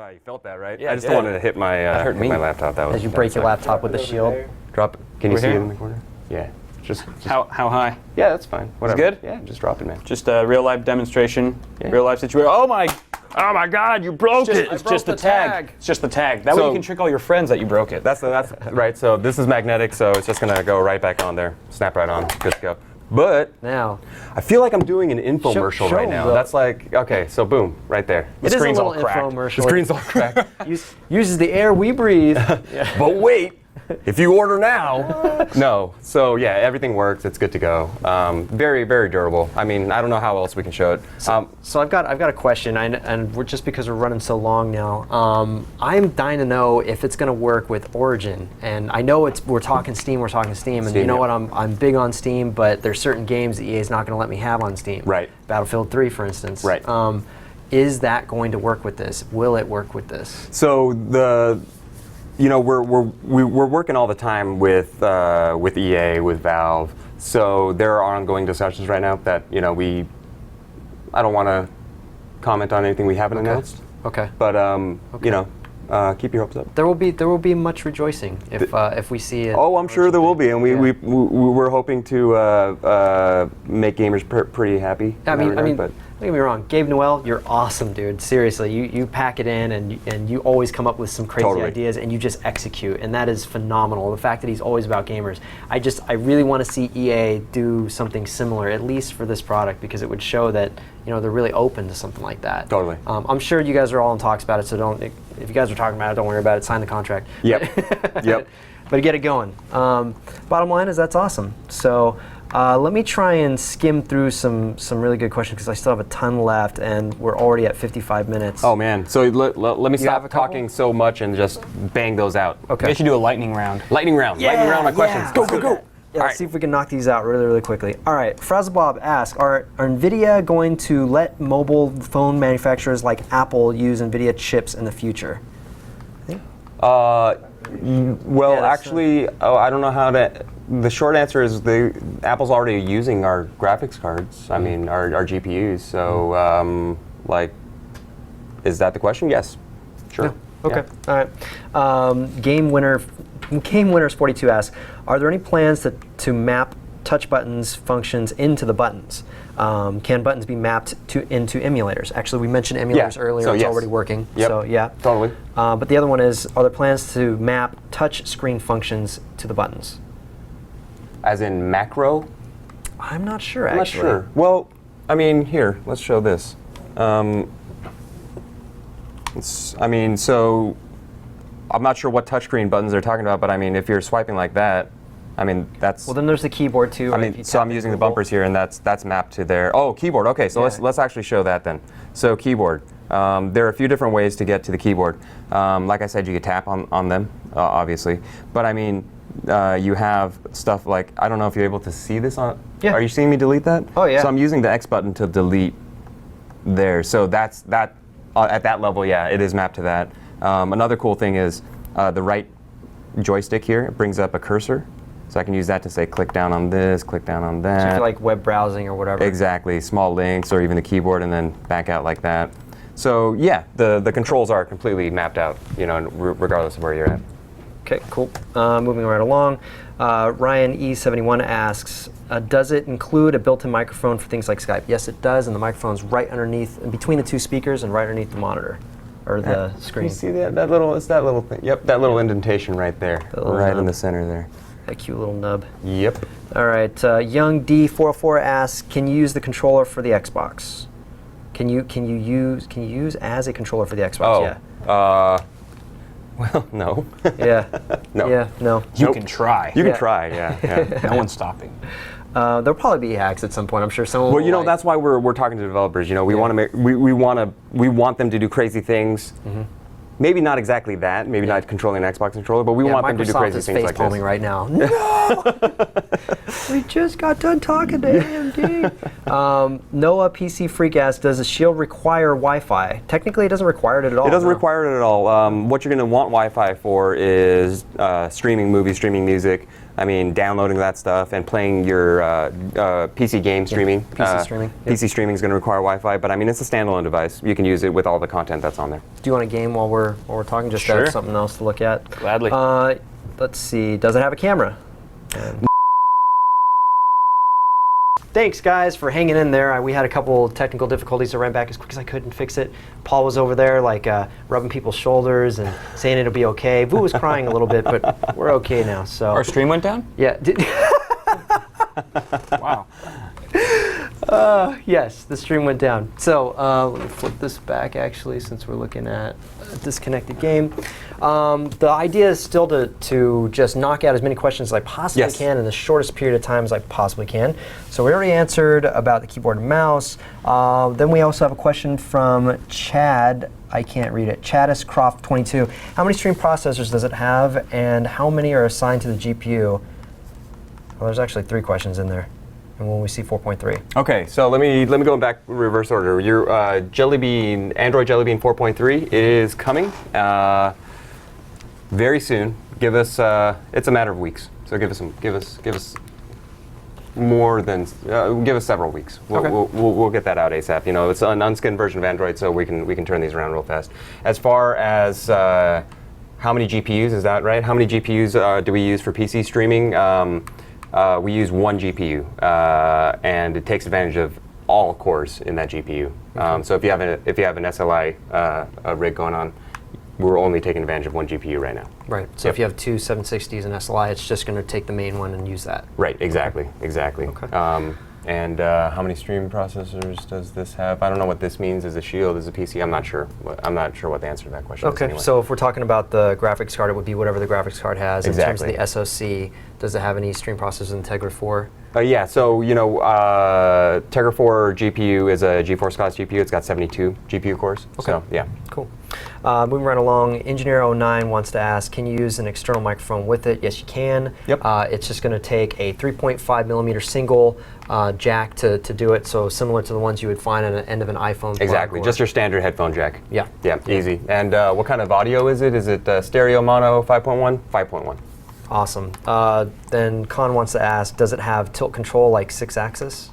S2: Oh, you felt that, right?
S3: Yeah,
S2: I just
S3: I
S2: don't
S3: did.
S2: want it to hit my
S3: hurt me.
S2: my laptop. That was.
S1: As you
S2: that
S1: break your
S2: sucked.
S1: laptop with the
S4: Over
S1: Shield.
S4: there.
S2: Drop it. Can you
S3: Over
S2: see it
S3: here?
S2: in the corner? Yeah. Just
S3: How high?
S2: yeah, that's fine. Whatever.
S3: good?
S2: Yeah, just drop it, man.
S3: Just a real life demonstration,
S2: Yeah.
S3: real life situation. Oh my God, you broke it!
S1: I
S3: It's
S1: broke
S3: just the
S1: the
S3: tag.
S1: tag.
S3: It's just the tag. That way
S2: So-
S3: you can trick all your friends that you broke it.
S2: That's right. So this is magnetic, so it's just gonna go right back on there. Snap right on. Good to go. But
S1: Now,
S2: I feel like I'm doing an infomercial
S1: show
S2: right now.
S1: the-
S2: That's like, okay, so boom, right there.
S1: it is a
S3: screen's all
S1: little
S3: cracked.
S1: infomercial.
S2: The screen's all cracked.
S1: Uses the air we breathe.
S2: But wait, if you order now, no. So yeah, everything works. It's good to go. Very, very durable. I mean, I don't know how else we can show it.
S1: So I've got a question, and we're just because we're running so long now. I'm dying to know if it's going to work with Origin, and I know we're talking Steam, and
S2: Steam,
S1: you know
S2: yeah.
S1: what? I'm big on Steam, but there's certain games that EA is not going to let me have on Steam.
S2: Right.
S1: Battlefield 3, for instance.
S2: Right.
S1: Is that going to work with this? Will it work with this?
S2: So we're working all the time with EA, with Valve. So there are ongoing discussions right now that I don't want to comment on anything we haven't announced.
S1: Okay.
S2: But keep your hopes up.
S1: There will be much rejoicing if we see it.
S2: Oh, I'm sure there will be, and
S1: Yeah.
S2: we're hoping to make gamers pretty happy.
S1: I
S2: in that
S1: mean,
S2: regard,
S1: don't get me wrong, Gabe Noel, you're awesome, dude. Seriously, you pack it in, and you always come up with some crazy
S2: Totally.
S1: ideas, and you just execute, and that is phenomenal. The fact that he's always about gamers, I really want to see EA do something similar, at least for this product, because it would show that they're really open to something like that.
S2: Totally.
S1: I'm sure you guys are all in talks about it, so don't. If you guys are talking about it, don't worry about it. Sign the contract.
S2: Yep. Yep.
S1: But get it going. Bottom line is that's awesome. So let me try and skim through some really good questions because I still have a ton left, and we're already at 55 minutes.
S2: Oh man, so let me
S1: You have a
S2: stop
S1: couple?
S2: talking so much and just bang those out.
S1: Okay.
S3: They should do a lightning round.
S2: Lightning round. Lightning round on questions.
S1: yeah.
S2: Go, go, go.
S1: Yeah, let's see if we can knock these out really quickly. All right, Frazzlebob asks, are Nvidia going to let mobile phone manufacturers like Apple use Nvidia chips in the future?
S2: Well,
S1: Yeah, that's
S2: actually, I don't know how to. The short answer is Apple's already using our graphics cards. I mean, our GPUs. So, is that the question? Yes. Sure.
S1: Yeah. Okay. All right. Game Winners 42 asks, are there any plans to map touch buttons functions into the buttons? Can buttons be mapped into emulators? Actually, we mentioned emulators earlier.
S2: So
S1: it's
S2: yes.
S1: already working.
S2: Yep.
S1: So yeah.
S2: Totally.
S1: But the other one is, are there plans to map touch screen functions to the buttons?
S2: As in macro?
S1: I'm not sure,
S2: I'm not
S1: actually.
S2: sure. Well, I mean, here, let's show this. So I'm not sure what touchscreen buttons they're talking about, but I mean, if you're swiping like that, I mean, that's...
S1: Well, then there's the keyboard, too.
S2: I mean, so I'm using the bumpers here, and that's mapped to their... Oh, keyboard. Okay, so let's actually show that then. So keyboard. There are a few different ways to get to the keyboard. Like I said, you could tap on them, obviously. But I mean, you have stuff like... I don't know if you're able to see this on...
S1: Yeah.
S2: Are you seeing me delete that?
S1: Oh, yeah.
S2: So I'm using the X button to delete there. So that's that. At that level, yeah, it is mapped to that. Another cool thing is the right joystick here. It brings up a cursor. So I can use that to say click down on this, click down on that.
S1: So if you like web browsing or whatever.
S2: Exactly, small links or even the keyboard and then back out like that. So yeah, the controls are completely mapped out, you know, regardless of where you're at.
S1: Okay, cool. Moving right along. Ryan E71 asks, does it include a built-in microphone for things like Skype? Yes, it does, and the microphone's right underneath, between the two speakers and right underneath the monitor, or the screen.
S2: You see that little, it's that little thing. Yep, that little indentation right there, right in the center there.
S1: That cute little nub.
S2: Yep.
S1: All right, Young D404 asks, can you use the controller for the Xbox? Can you use as a controller for the Xbox?
S2: Oh,
S1: yeah.
S2: Well, no.
S1: Yeah.
S2: No.
S1: Yeah, no.
S3: You can try.
S2: You
S1: Yeah.
S2: can try, yeah.
S3: No one's stopping.
S1: There'll probably be hacks at some point. I'm sure someone.
S2: Well, you
S1: will
S2: know, that's why we're talking to developers. You know, we want to make we want them to do crazy things. Maybe not exactly that. Maybe not controlling an Xbox controller, but we want them to do crazy
S1: is
S2: things like
S1: face-palming
S2: this.
S1: right now. No, we just got done talking to AMD. Noah PC Freakass, does the Shield require Wi-Fi? Technically, it doesn't require it at all.
S2: It doesn't
S1: no.
S2: require it at all. What you're going to want Wi-Fi for is streaming movies, streaming music. I mean, downloading that stuff and playing your PC game streaming.
S1: PC streaming. Yep.
S2: PC streaming is going to require Wi-Fi, but I mean, it's a standalone device. You can use it with all the content that's on there.
S1: Do you want a game while we're talking? Just
S3: Sure.
S1: something else to look at.
S3: Gladly.
S1: Let's see. Does it have a camera? Thanks, guys, for hanging in there. We had a couple technical difficulties. I ran back as quick as I could and fix it. Paul was over there, like, rubbing people's shoulders and saying it'll be okay. Vu was crying a little bit, but we're okay now. So
S3: Our stream went down?
S1: yeah.
S3: Wow.
S1: Yes, the stream went down. So let me flip this back, actually, since we're looking at a disconnected game. The idea is still to just knock out as many questions as I possibly can in the shortest period of time as I possibly can. So we already answered about the keyboard and mouse. Then we also have a question from Chad. I can't read it. Chaddiscroft22. How many stream processors does it have, and how many are assigned to the GPU? Well, there's actually 3 questions in there. And when we see 4.3.
S2: Okay, so let me go back reverse order. Your Jelly Bean, Android Jelly Bean 4.3 is coming very soon. Give us it's a matter of weeks. So give us more than give us several weeks. We'll get that out ASAP. You know, it's an unskinned version of Android, so we can turn these around real fast. As far as how many GPUs, is that right? How many GPUs do we use for PC streaming? We use one GPU, and it takes advantage of all cores in that GPU. So if you have an SLI rig going on, we're only taking advantage of one GPU right now.
S1: Right. So if you have 2 760s and SLI, it's just going to take the main one and use that.
S2: Right. Exactly. Exactly.
S1: Okay.
S2: And how many stream processors does this have? I don't know what this means. Is a Shield? Is a PC? I'm not sure. I'm not sure what the answer to that question is.
S1: Okay.
S2: Anyway.
S1: So if we're talking about the graphics card, it would be whatever the graphics card has.
S2: Exactly.
S1: In terms of the SoC, does it have any stream processors in Tegra 4?
S2: Yeah, so you know, Tegra 4 GPU is a GeForce class GPU. It's got 72 GPU cores.
S1: Okay.
S2: So yeah.
S1: Cool. Moving right along, Engineer09 wants to ask, can you use an external microphone with it? Yes, you can.
S2: Yep.
S1: It's just going to take a 3.5 millimeter single jack to do it, so similar to the ones you would find on the end of an iPhone plug.
S2: Exactly, just your standard headphone jack.
S1: Yeah.
S2: Yeah, easy. And what kind of audio is it? Is it stereo, mono, 5.1? 5.1.
S1: Awesome. Then Con wants to ask, does it have tilt control like 6-axis?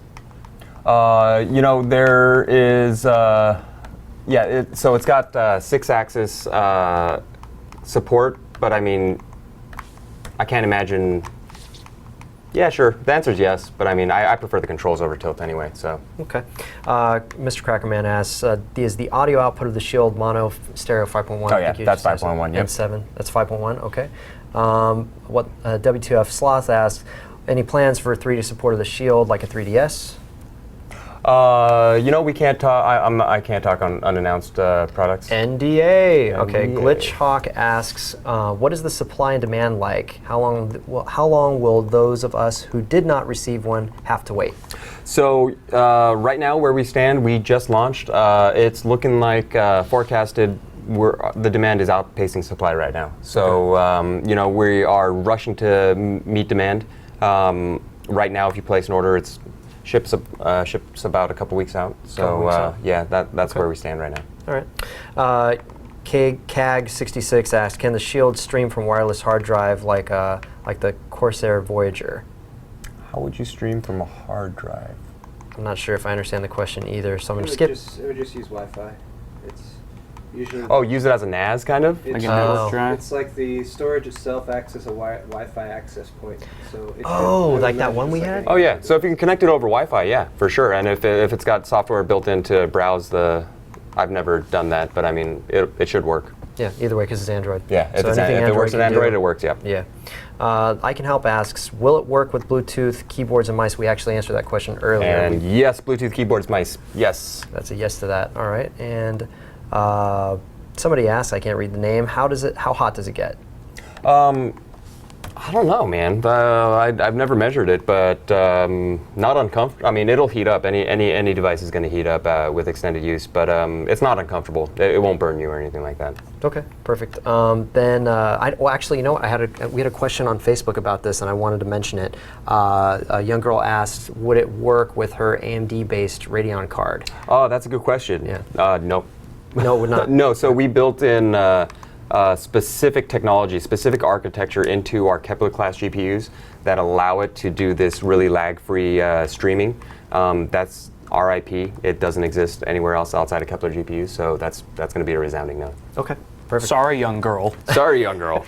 S2: You know, there is, yeah, so it's got 6-axis support, but I mean, I can't imagine. Yeah, sure. The answer is yes, but I mean, I prefer the controls over tilt anyway. So.
S1: Okay. Mr. Crackerman asks, is the audio output of the Shield mono stereo 5.1?
S2: Oh yeah, that's 5.1. Yep.
S1: And 7. That's 5.1. Okay. What W2F Sloth asks, Any plans for 3D support of the Shield, like a 3DS?
S2: We can't talk. I can't talk on unannounced products.
S1: NDA. Okay.
S2: NDA.
S1: Glitchhawk asks, what is the supply and demand like? How long will those of us who did not receive one have to wait?
S2: So right now, where we stand, we just launched. It's looking like forecasted. The demand is outpacing supply right now. So we are rushing to meet demand. Right now, if you place an order, it's ships about a couple weeks out. So yeah, that's where we stand right now.
S1: All right. CAG66 asks, can the Shield stream from wireless hard drive like the Corsair Voyager?
S2: How would you stream from a hard drive?
S1: I'm not sure if I understand the question either, so I'm going to skip.
S4: It would just use Wi-Fi. It's usually.
S2: Oh, use it as a NAS kind of?
S3: Like a network drive?
S4: It's like the storage itself acts as a Wi-Fi access point. So
S1: like that one we had?
S2: Oh yeah. So if you can connect it over Wi-Fi, yeah, for sure. And if it's got software built in to browse I've never done that, but I mean, it should work.
S1: Yeah, either way, because it's Android.
S2: Yeah, if
S1: anything
S2: it works with
S1: can do.
S2: Android, it works, yeah.
S1: Yeah. I Can Help asks, will it work with Bluetooth keyboards and mice? We actually answered that question earlier.
S2: And yes, Bluetooth keyboards, mice, yes.
S1: That's a yes to that. All right. And somebody asked, I can't read the name, how hot does it get?
S2: I don't know, man. I've never measured it, but not uncomfortable. I mean, it'll heat up. Any device is going to heat up with extended use, but it's not uncomfortable. It won't burn you or anything like that.
S1: Okay, perfect. Actually, you know what? We had a question on Facebook about this, and I wanted to mention it. A young girl asked, would it work with her AMD-based Radeon card?
S2: Oh, that's a good question.
S1: Yeah.
S2: No.
S1: No, it would not.
S2: No. So we built in specific technology, specific architecture into our Kepler class GPUs that allow it to do this really lag-free streaming. That's our IP. It doesn't exist anywhere else outside of Kepler GPUs, so that's going to be a resounding no.
S1: Okay, perfect.
S3: Sorry, young girl.
S2: Sorry, young girl.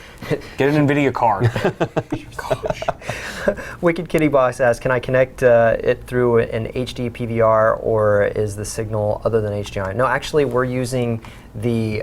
S3: Get an Nvidia card.
S1: Wicked Kitty Box asks, can I connect it through an HD PVR, or is the signal other than HDMI? No, actually, we're using the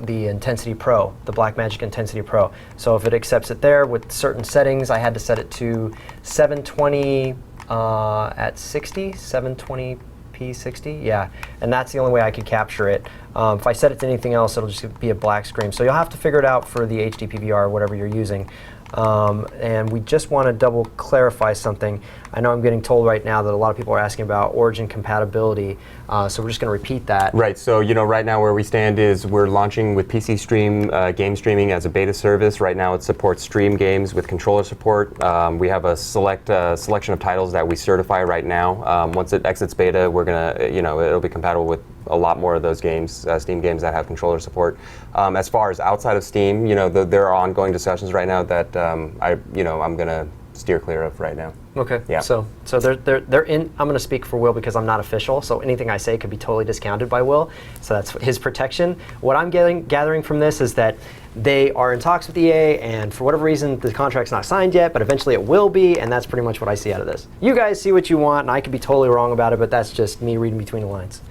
S1: Intensity Pro, the Blackmagic Intensity Pro. So if it accepts it there with certain settings, I had to set it to 720 at 60, 720p 60, yeah. And that's the only way I could capture it. If I set it to anything else, it'll just be a black screen. So you'll have to figure it out for the HD PVR, whatever you're using. And we just want to double clarify something. I know I'm getting told right now that a lot of people are asking about Origin compatibility, so we're just going to repeat that.
S2: Right, so right now where we stand is we're launching with PC Stream game streaming as a beta service. Right now it supports stream games with controller support. We have a selection of titles that we certify right now. Once it exits beta, we're going to, it'll be compatible with a lot more of those games, Steam games that have controller support. As far as outside of Steam, there are ongoing discussions right now that I'm going to steer clear of right now.
S1: Okay.
S2: Yeah.
S1: So they're in. I'm going to speak for Will because I'm not official. So anything I say could be totally discounted by Will. So that's his protection. What I'm gathering from this is that they are in talks with EA, and for whatever reason, the contract's not signed yet. But eventually, it will be, and that's pretty much what I see out of this. You guys see what you want, and I could be totally wrong about it, but that's just me reading between the lines.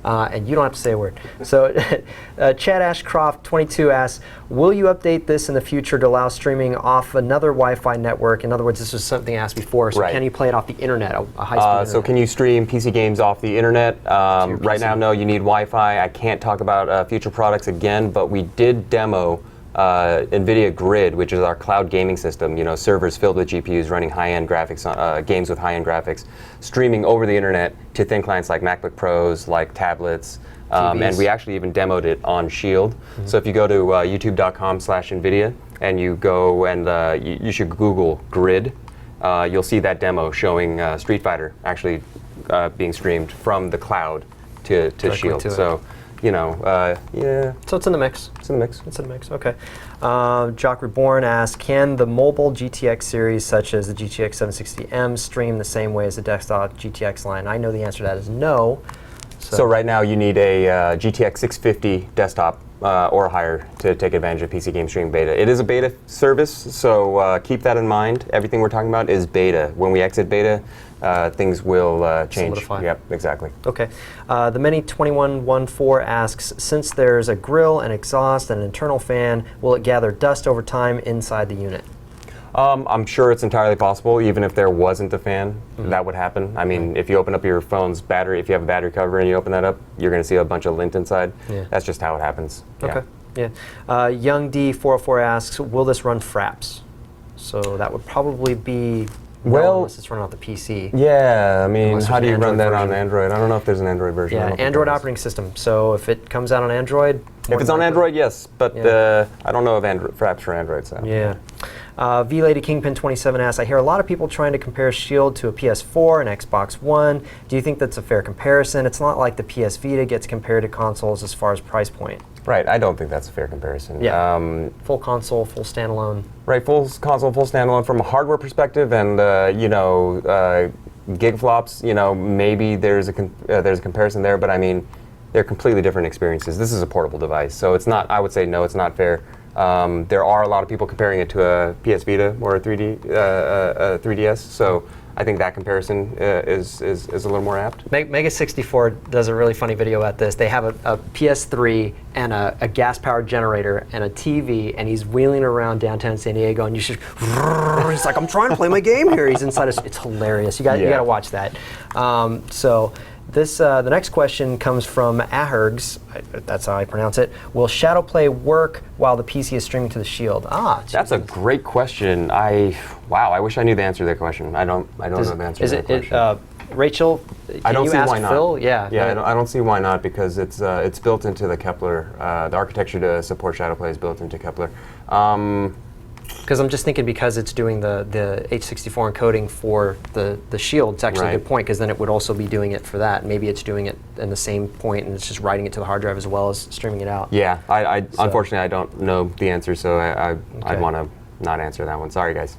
S1: And you don't have to say a word. So Chad Ashcroft 22 asks, will you update this in the future to allow streaming off another Wi-Fi network? In other words, this was something asked before, so
S2: right.
S1: Can you play it off the internet, a high-speed internet?
S2: So can you stream PC games off the internet? Right now, no, you need Wi-Fi. I can't talk about future products again, but we did demo Nvidia Grid, which is our cloud gaming system, servers filled with GPUs running high-end graphics, games with high-end graphics, streaming over the internet to thin clients like MacBook Pros, like tablets, and we actually even demoed it on Shield. Mm-hmm. So if you go to youtube.com/Nvidia and you go and you should Google Grid, you'll see that demo showing Street Fighter actually being streamed from the cloud to Shield. So. Yeah.
S1: So it's in the mix.
S2: It's in the mix.
S1: It's in the mix. Okay. Jock Reborn asks, can the mobile GTX series, such as the GTX 760M, stream the same way as the desktop GTX line? I know the answer to that is no.
S2: So right now you need a GTX 650 desktop or higher to take advantage of PC Game Stream Beta. It is a beta service, so keep that in mind. Everything we're talking about is beta. When we exit beta, things will change.
S1: Solidify.
S2: Yep, exactly.
S1: Okay. The Many2114 asks, since there's a grill, an exhaust, and an internal fan, will it gather dust over time inside the unit?
S2: I'm sure it's entirely possible. Even if there wasn't a fan, that would happen. I mean, if you open up your phone's battery, if you have a battery cover and you open that up, you're going to see a bunch of lint inside.
S1: Yeah.
S2: That's just how it happens.
S1: Okay. Yeah. Young D404 asks, will this run Fraps? So that would probably be
S2: well,
S1: unless it's run off the PC.
S2: Yeah, I mean,
S1: Unless
S2: how do you
S1: there's an
S2: run that
S1: Android
S2: on Android? I don't know if there's an Android version.
S1: Yeah, Android operating system. So if it comes out on Android,
S2: if it's on Android, yes, but I don't know of Fraps for Android. So
S1: yeah. V-Lady Kingpin 27 asks, I hear a lot of people trying to compare Shield to a PS4 and Xbox One. Do you think that's a fair comparison? It's not like the PS Vita gets compared to consoles as far as price point.
S2: Right, I don't think that's a fair comparison.
S1: Yeah. Full console, full standalone.
S2: Right, full console, full standalone from a hardware perspective, and gigaflops. Maybe there's a comparison there, but I mean, they're completely different experiences. This is a portable device, so it's not. I would say no, it's not fair. There are a lot of people comparing it to a PS Vita or a 3DS. So I think that comparison is a little more apt.
S1: Mega64 does a really funny video about this. They have a PS3 and a gas-powered generator and a TV, and he's wheeling around downtown San Diego, and you should. He's like, I'm trying to play my game here. He's inside. It's hilarious. You got to watch that. The next question comes from Ahergs, that's how I pronounce it. Will Shadowplay work while the PC is streaming to the Shield? That's
S2: a great question. I wish I knew the answer to that question. I don't know the answer to that question.
S1: Rachel,
S2: I don't see why not.
S1: Phil? Yeah.
S2: I don't see why not, because it's built into the Kepler. The architecture to support Shadowplay is built into Kepler.
S1: Because I'm just thinking, because it's doing the H64 encoding for the Shield, it's actually a good point, because then it would also be doing it for that. Maybe it's doing it in the same point, and it's just writing it to the hard drive as well as streaming it out.
S2: Yeah, unfortunately I don't know the answer, so I'd want to not answer that one. Sorry, guys.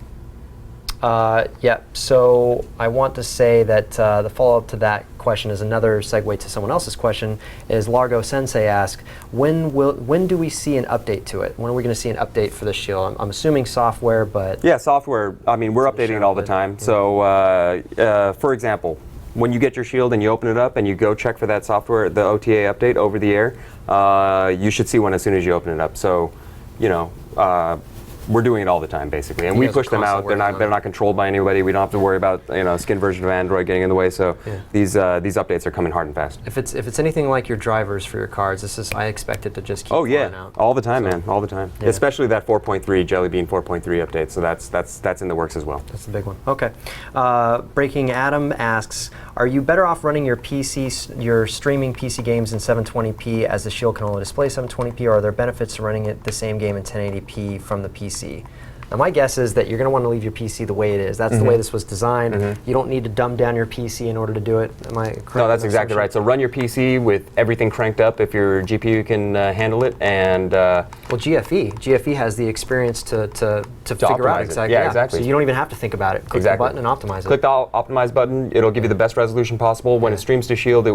S1: So I want to say that the follow-up to that question is another segue to someone else's question. Is Largo Sensei asked, when do we see an update to it? When are we going to see an update for the Shield? I'm assuming software, but
S2: yeah, software. I mean, we're updating it all the time. Yeah. So, for example, when you get your Shield and you open it up and you go check for that software, the OTA update over the air, you should see one as soon as you open it up. So, we're doing it all the time, basically, and we push them out. They're not controlled by anybody. We don't have to worry about skin version of Android getting in the way. So these updates are coming hard and fast.
S1: If it's anything like your drivers for your cards, I expect it to just keep going out.
S2: All the time, man, all the time. Yeah. Especially that 4.3 Jelly Bean 4.3 update. So that's in the works as well.
S1: That's the big one. Okay. Breaking Adam asks, are you better off running your your streaming PC games in 720p, as the Shield can only display 720p, or are there benefits to running the same game in 1080p from the PC? Now, my guess is that you're going to want to leave your PC the way it is. That's the way this was designed. You don't need to dumb down your PC in order to do it. Am I correct?
S2: No, that's exactly right. So run your PC with everything cranked up if your GPU can handle it. And
S1: well, GFE has the experience to figure out exactly.
S2: Yeah, exactly.
S1: So you don't even have to think about it. Click the button and optimize it.
S2: Click the optimize button. It'll give you the best resolution possible. When it streams to Shield,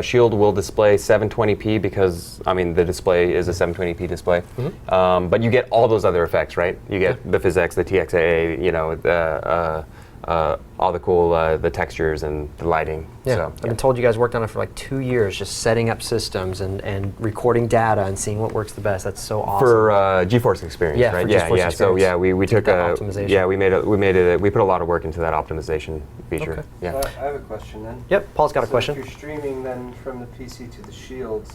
S2: Shield will display 720p because, I mean, the display is a 720p display. But you get all those other effects, right? You get the physics, the TXAA, all the cool, the textures and the lighting.
S1: Yeah,
S2: so,
S1: I've been told you guys worked on it for like 2 years, just setting up systems and recording data and seeing what works the best. That's so awesome.
S2: For GeForce Experience, right?
S1: Yeah.
S2: So we took
S1: optimization.
S2: we put a lot of work into that optimization feature.
S1: Okay.
S2: Yeah.
S4: I have a question then.
S1: Yep, Paul's got a question.
S4: If you're streaming then from the PC to the Shield,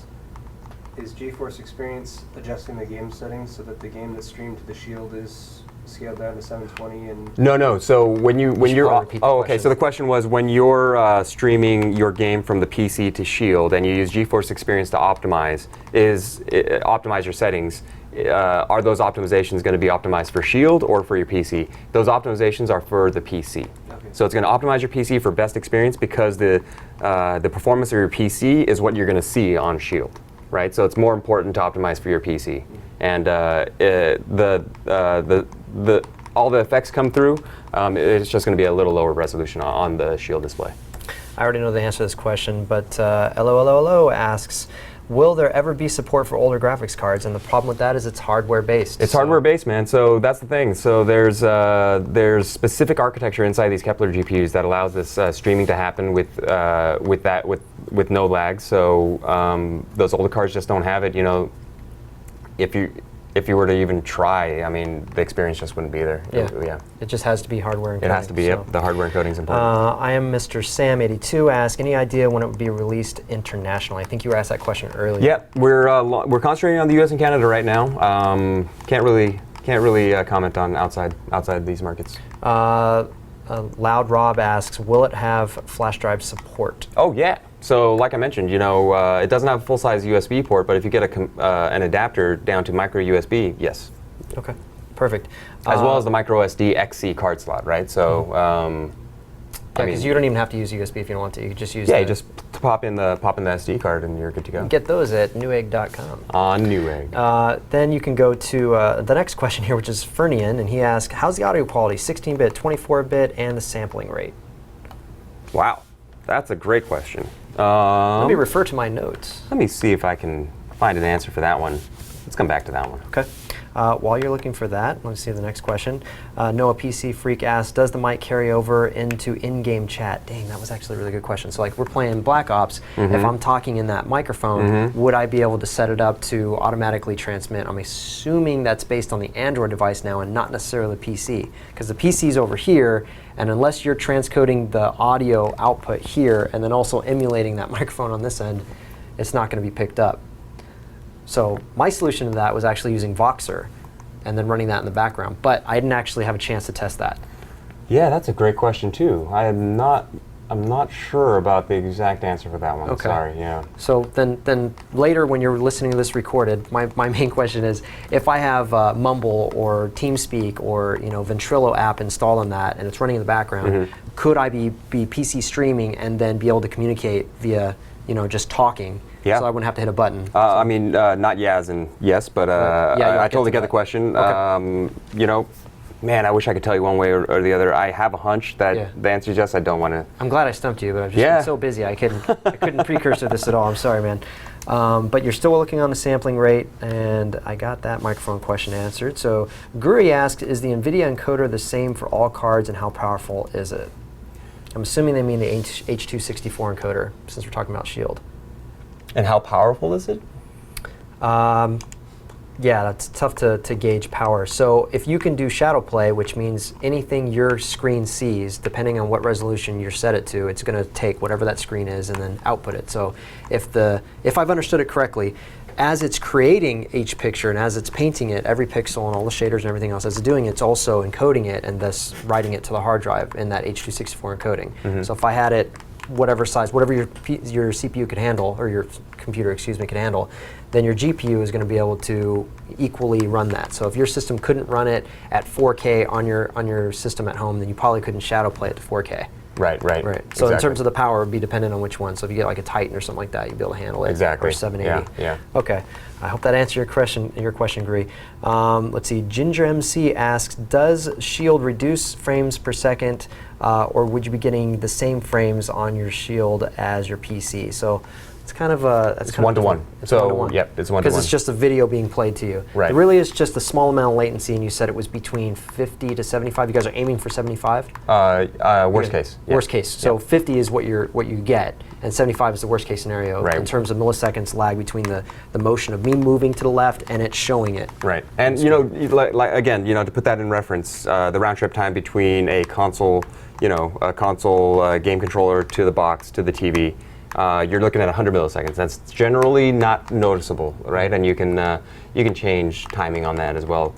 S4: is GeForce Experience adjusting the game settings so that the game that's streamed to the Shield is scaled down to 720 and
S2: No. So when you're So the question was, when you're streaming your game from the PC to Shield and you use GeForce Experience to optimize your settings, are those optimizations going to be optimized for Shield or for your PC? Those optimizations are for the PC. Okay. So it's going to optimize your PC for best experience because the performance of your PC is what you're going to see on Shield, right? So it's more important to optimize for your PC. And all the effects come through. It's just going to be a little lower resolution on the Shield display.
S1: I already know the answer to this question, but LOLOLO asks, will there ever be support for older graphics cards? And the problem with that is it's hardware based.
S2: It's hardware based, man. So that's the thing. So there's specific architecture inside these Kepler GPUs that allows this streaming to happen with no lag. So those older cards just don't have it. If if you were to even try, I mean, the experience just wouldn't be there.
S1: Yeah. It just has to be hardware and
S2: It
S1: coding.
S2: has to be, yep. The hardware and coding is important.
S1: I am Mr. Sam82 asked, any idea when it would be released internationally? I think you were asked that question earlier.
S2: Yeah, we're concentrating on the U.S. and Canada right now. Can't really comment on outside these markets.
S1: Loud Rob asks, will it have flash drive support?
S2: Oh yeah. So like I mentioned, it doesn't have a full-size USB port, but if you get an adapter down to micro USB, yes.
S1: Okay, perfect.
S2: As well as the micro SD XC card slot, right? So.
S1: Because you don't even have to use USB if you don't want to. You can just use.
S2: Yeah, you just pop in the SD card and you're good to go.
S1: Get those at Newegg.com.
S2: On Newegg.
S1: Then you can go to the next question here, which is Fernian, and he asked, how's the audio quality, 16-bit, 24-bit, and the sampling rate?
S2: Wow, that's a great question.
S1: Let me refer to my notes.
S2: Let me see if I can find an answer for that one. Let's come back to that one.
S1: Okay. While you're looking for that, let's see the next question. Noah PC Freak asks, does the mic carry over into in-game chat? Dang, that was actually a really good question. So like we're playing Black Ops, if I'm talking in that microphone, would I be able to set it up to automatically transmit? I'm assuming that's based on the Android device now and not necessarily the PC. Because the PC's over here, and unless you're transcoding the audio output here and then also emulating that microphone on this end, it's not going to be picked up. So my solution to that was actually using Voxer and then running that in the background. But I didn't actually have a chance to test that.
S2: Yeah, that's a great question too. I'm not sure about the exact answer for that one.
S1: Okay.
S2: Sorry, yeah.
S1: So then later when you're listening to this recorded, my main question is, if I have Mumble or TeamSpeak or Ventrilo app installed on that and it's running in the background, could I be PC streaming and then be able to communicate via just talking?
S2: Yeah.
S1: So I wouldn't have to hit a button.
S2: Not yeah as in yes, but I totally get the question.
S1: Okay.
S2: Man, I wish I could tell you one way or the other. I have a hunch that the answer is yes. I don't want to.
S1: I'm glad I stumped you, but I've just been so busy I couldn't precursor this at all. I'm sorry, man. But you're still looking on the sampling rate, and I got that microphone question answered. So Guri asked, is the Nvidia encoder the same for all cards, and how powerful is it? I'm assuming they mean the H.264 encoder, since we're talking about Shield.
S2: And how powerful is it?
S1: Yeah, that's tough to gauge power. So if you can do shadow play, which means anything your screen sees, depending on what resolution you set it to, it's going to take whatever that screen is and then output it. So if I've understood it correctly, as it's creating each picture and as it's painting it, every pixel and all the shaders and everything else, as it's doing it, it's also encoding it and thus writing it to the hard drive in that H.264 encoding. So if I had it whatever size, whatever your CPU could handle, or your computer, excuse me, could handle, then your GPU is going to be able to equally run that. So if your system couldn't run it at 4K on your system at home, then you probably couldn't shadow play it to 4K.
S2: Right.
S1: So
S2: Exactly.
S1: in terms of the power, it would be dependent on which one. So if you get like a Titan or something like that, you'd be able to handle it.
S2: Exactly.
S1: Or 780.
S2: Yeah.
S1: Okay. I hope that answered your question, Guri. Let's see. Ginger MC asks, does Shield reduce frames per second, or would you be getting the same frames on your Shield as your PC? So it's kind of
S2: It's one-to-one.
S1: So one-to-one.
S2: Yep, it's one-to-one.
S1: Because it's just a video being played to you.
S2: Right.
S1: It really is just a small amount of latency, and you said it was between 50 to 75. You guys are aiming for 75?
S2: Worst case. Yeah.
S1: Worst case. So 50 is what you get, and 75 is the worst case scenario in terms of milliseconds lag between the motion of me moving to the left and it showing it.
S2: Right. And again, to put that in reference, the round trip time between a console, game controller to the box to the TV, you're looking at 100 milliseconds. That's generally not noticeable, right? And you can change timing on that as well.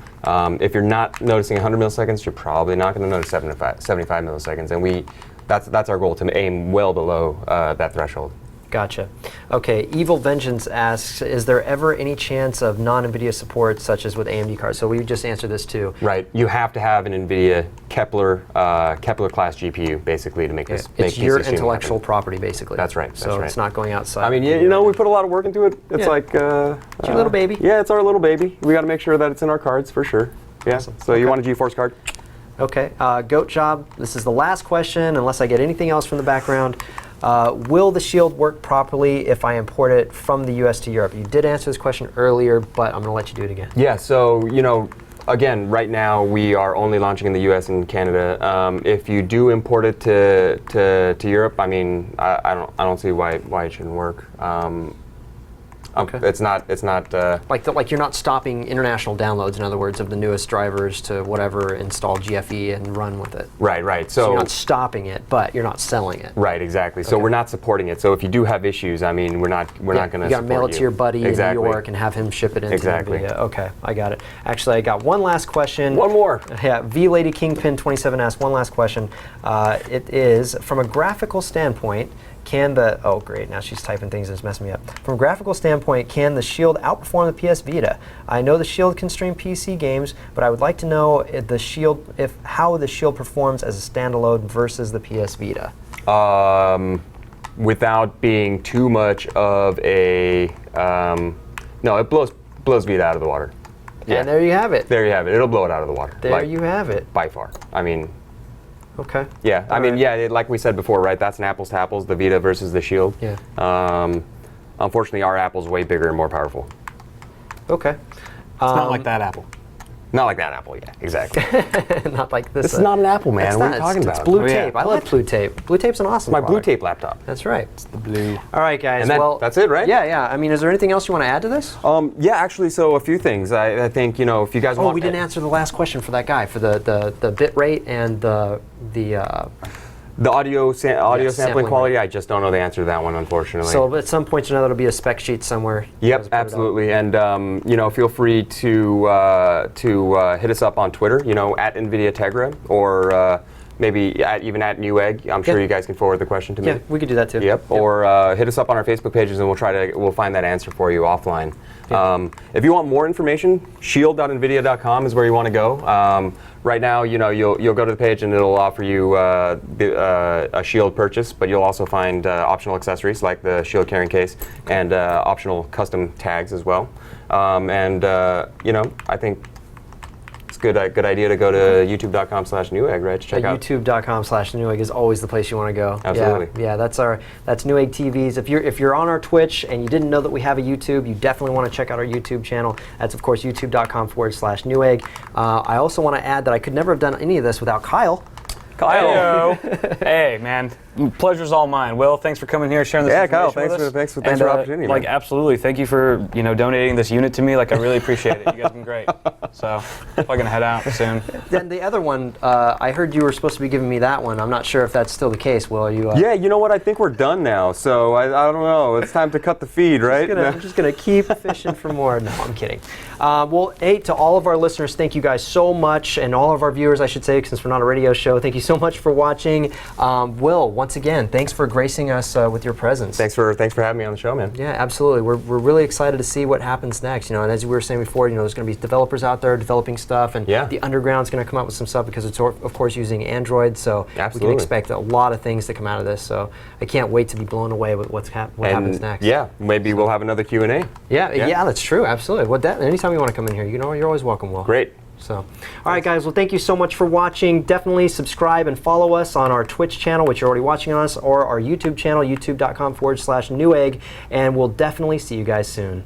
S2: If you're not noticing 100 milliseconds, you're probably not going to notice 75 milliseconds. And that's our goal, to aim well below that threshold.
S1: Gotcha. Okay, Evil Vengeance asks, is there ever any chance of non-NVIDIA support, such as with AMD cards? So we just answered this too.
S2: Right. You have to have an NVIDIA Kepler class GPU, basically to make this.
S1: It's your intellectual property, basically.
S2: That's right.
S1: So it's not going outside.
S2: I mean, we put a lot of work into it. It's like
S1: it's your little baby.
S2: Yeah, it's our little baby. We got to make sure that it's in our cards for sure. Yeah.
S1: Awesome.
S2: So you want a GeForce card?
S1: Okay. Goat Job. This is the last question, unless I get anything else from the background. Will the Shield work properly if I import it from the US to Europe? You did answer this question earlier, but I'm going to let you do it again.
S2: Yeah, so, again, right now we are only launching in the US and Canada. If you do import it to Europe, I mean, I don't see why it shouldn't work.
S1: Okay.
S2: It's not.
S1: Like you're not stopping international downloads, in other words, of the newest drivers to whatever, install GFE and run with it.
S2: Right.
S1: So
S2: So
S1: you're not stopping it, but you're not selling it.
S2: right, exactly. So
S1: Okay.
S2: we're not supporting it. So if you do have issues, I mean, we're not going to.
S1: You got to mail it to your buddy in New York and have him ship it into
S2: Exactly.
S1: Nvidia. Okay, I got it. Actually, I got one last question.
S2: One more.
S1: Yeah, V Lady Kingpin 27 asked one last question. It is, from a graphical standpoint, can the, oh great, now she's typing things that's messing me up. From a graphical standpoint, can the Shield outperform the PS Vita? I know the Shield can stream PC games, but I would like to know how the Shield performs as a standalone versus the PS Vita.
S2: Without being too much of a, no, it blows Vita out of the water.
S1: And there you have it.
S2: There you have it. It'll blow it out of the water.
S1: There you have it.
S2: By far. I mean,
S1: Okay.
S2: yeah. I mean, yeah. Like we said before, right? That's an apples to apples. The Vita versus the Shield.
S1: Yeah.
S2: Unfortunately, our Apple's way bigger and more powerful.
S1: Okay.
S3: It's not like that Apple.
S2: Not like that Apple. Yeah. Exactly.
S1: Not like this.
S2: This is not an Apple, man.
S1: It's
S2: What are
S1: not,
S2: you talking
S1: it's
S2: about?
S1: blue
S3: Oh, yeah.
S1: tape. I love blue tape. Blue tape's an awesome
S2: My blue
S1: product.
S2: tape laptop.
S1: That's right.
S3: The blue.
S1: All right, guys.
S2: And
S1: well,
S2: that's it, right?
S1: Yeah. I mean, is there anything else you want to add to this?
S2: Yeah, actually, so a few things. I think, you know, if you guys
S1: Oh,
S2: want.
S1: we didn't answer the last question for that guy for the bit rate and the
S2: The audio
S1: sampling
S2: sampling quality, I just don't know the answer to that one, unfortunately.
S1: So at some point or another, there'll be a spec sheet somewhere. You guys
S2: Yep,
S1: put it up.
S2: absolutely. And you know, feel free to hit us up on Twitter. You know, at Nvidia Tegra, or maybe even at Newegg. I'm sure
S1: Yeah.
S2: you guys can forward the question to me.
S1: Yeah, we could do that too.
S2: Yep. Or hit us up on our Facebook pages, and we'll find that answer for you offline. If you want more information, shield.nvidia.com is where you want to go. Right now, you know, you'll go to the page and it'll offer you a Shield purchase, but you'll also find optional accessories like the Shield carrying case and optional custom tags as well. You know, I think it's a good idea to go to youtube.com/Newegg, right, to check out.
S1: YouTube.com/Newegg is always the place you want to go.
S2: Absolutely.
S1: Yeah, that's Newegg TVs. If you're on our Twitch and you didn't know that we have a YouTube, you definitely want to check out our YouTube channel. That's of course youtube.com/Newegg. I also want to add that I could never have done any of this without Kyle.
S3: Kyle. Hey, man. Pleasure's all mine. Will, thanks for coming here, sharing this
S2: Yeah,
S3: information
S2: Kyle,
S3: with us.
S2: thanks for the opportunity,
S3: Like,
S2: man.
S3: absolutely. Thank you for, you know, donating this unit to me. Like, I really appreciate it. You guys have been great. So, I'm going to head out soon.
S1: Then the other one, I heard you were supposed to be giving me that one. I'm not sure if that's still the case. Will you?
S2: Yeah, you know what? I think we're done now. So I don't know. It's time to cut the feed, right?
S1: I'm just gonna keep fishing for more. No, I'm kidding. Well, hey, to all of our listeners, thank you guys so much, and all of our viewers, I should say, since we're not a radio show, thank you so much for watching. Will, once again, thanks for gracing us with your presence.
S2: Thanks for having me on the show, man.
S1: Yeah, absolutely. We're really excited to see what happens next. You know, and as we were saying before, you know, there's going to be developers out there developing stuff, and
S2: Yeah.
S1: the underground's going to come out with some stuff because it's of course using Android. So we can
S2: Absolutely.
S1: expect a lot of things to come out of this. So I can't wait to be blown away with what happens next.
S2: Yeah, maybe we'll have another Q&A.
S1: Yeah, that's true. Absolutely. Well, anytime you want to come in here, you know, you're always welcome, Will.
S2: Great.
S1: So, all right, guys. Well, thank you so much for watching. Definitely subscribe and follow us on our Twitch channel, which you're already watching on us, or our YouTube channel, youtube.com/Newegg, and we'll definitely see you guys soon.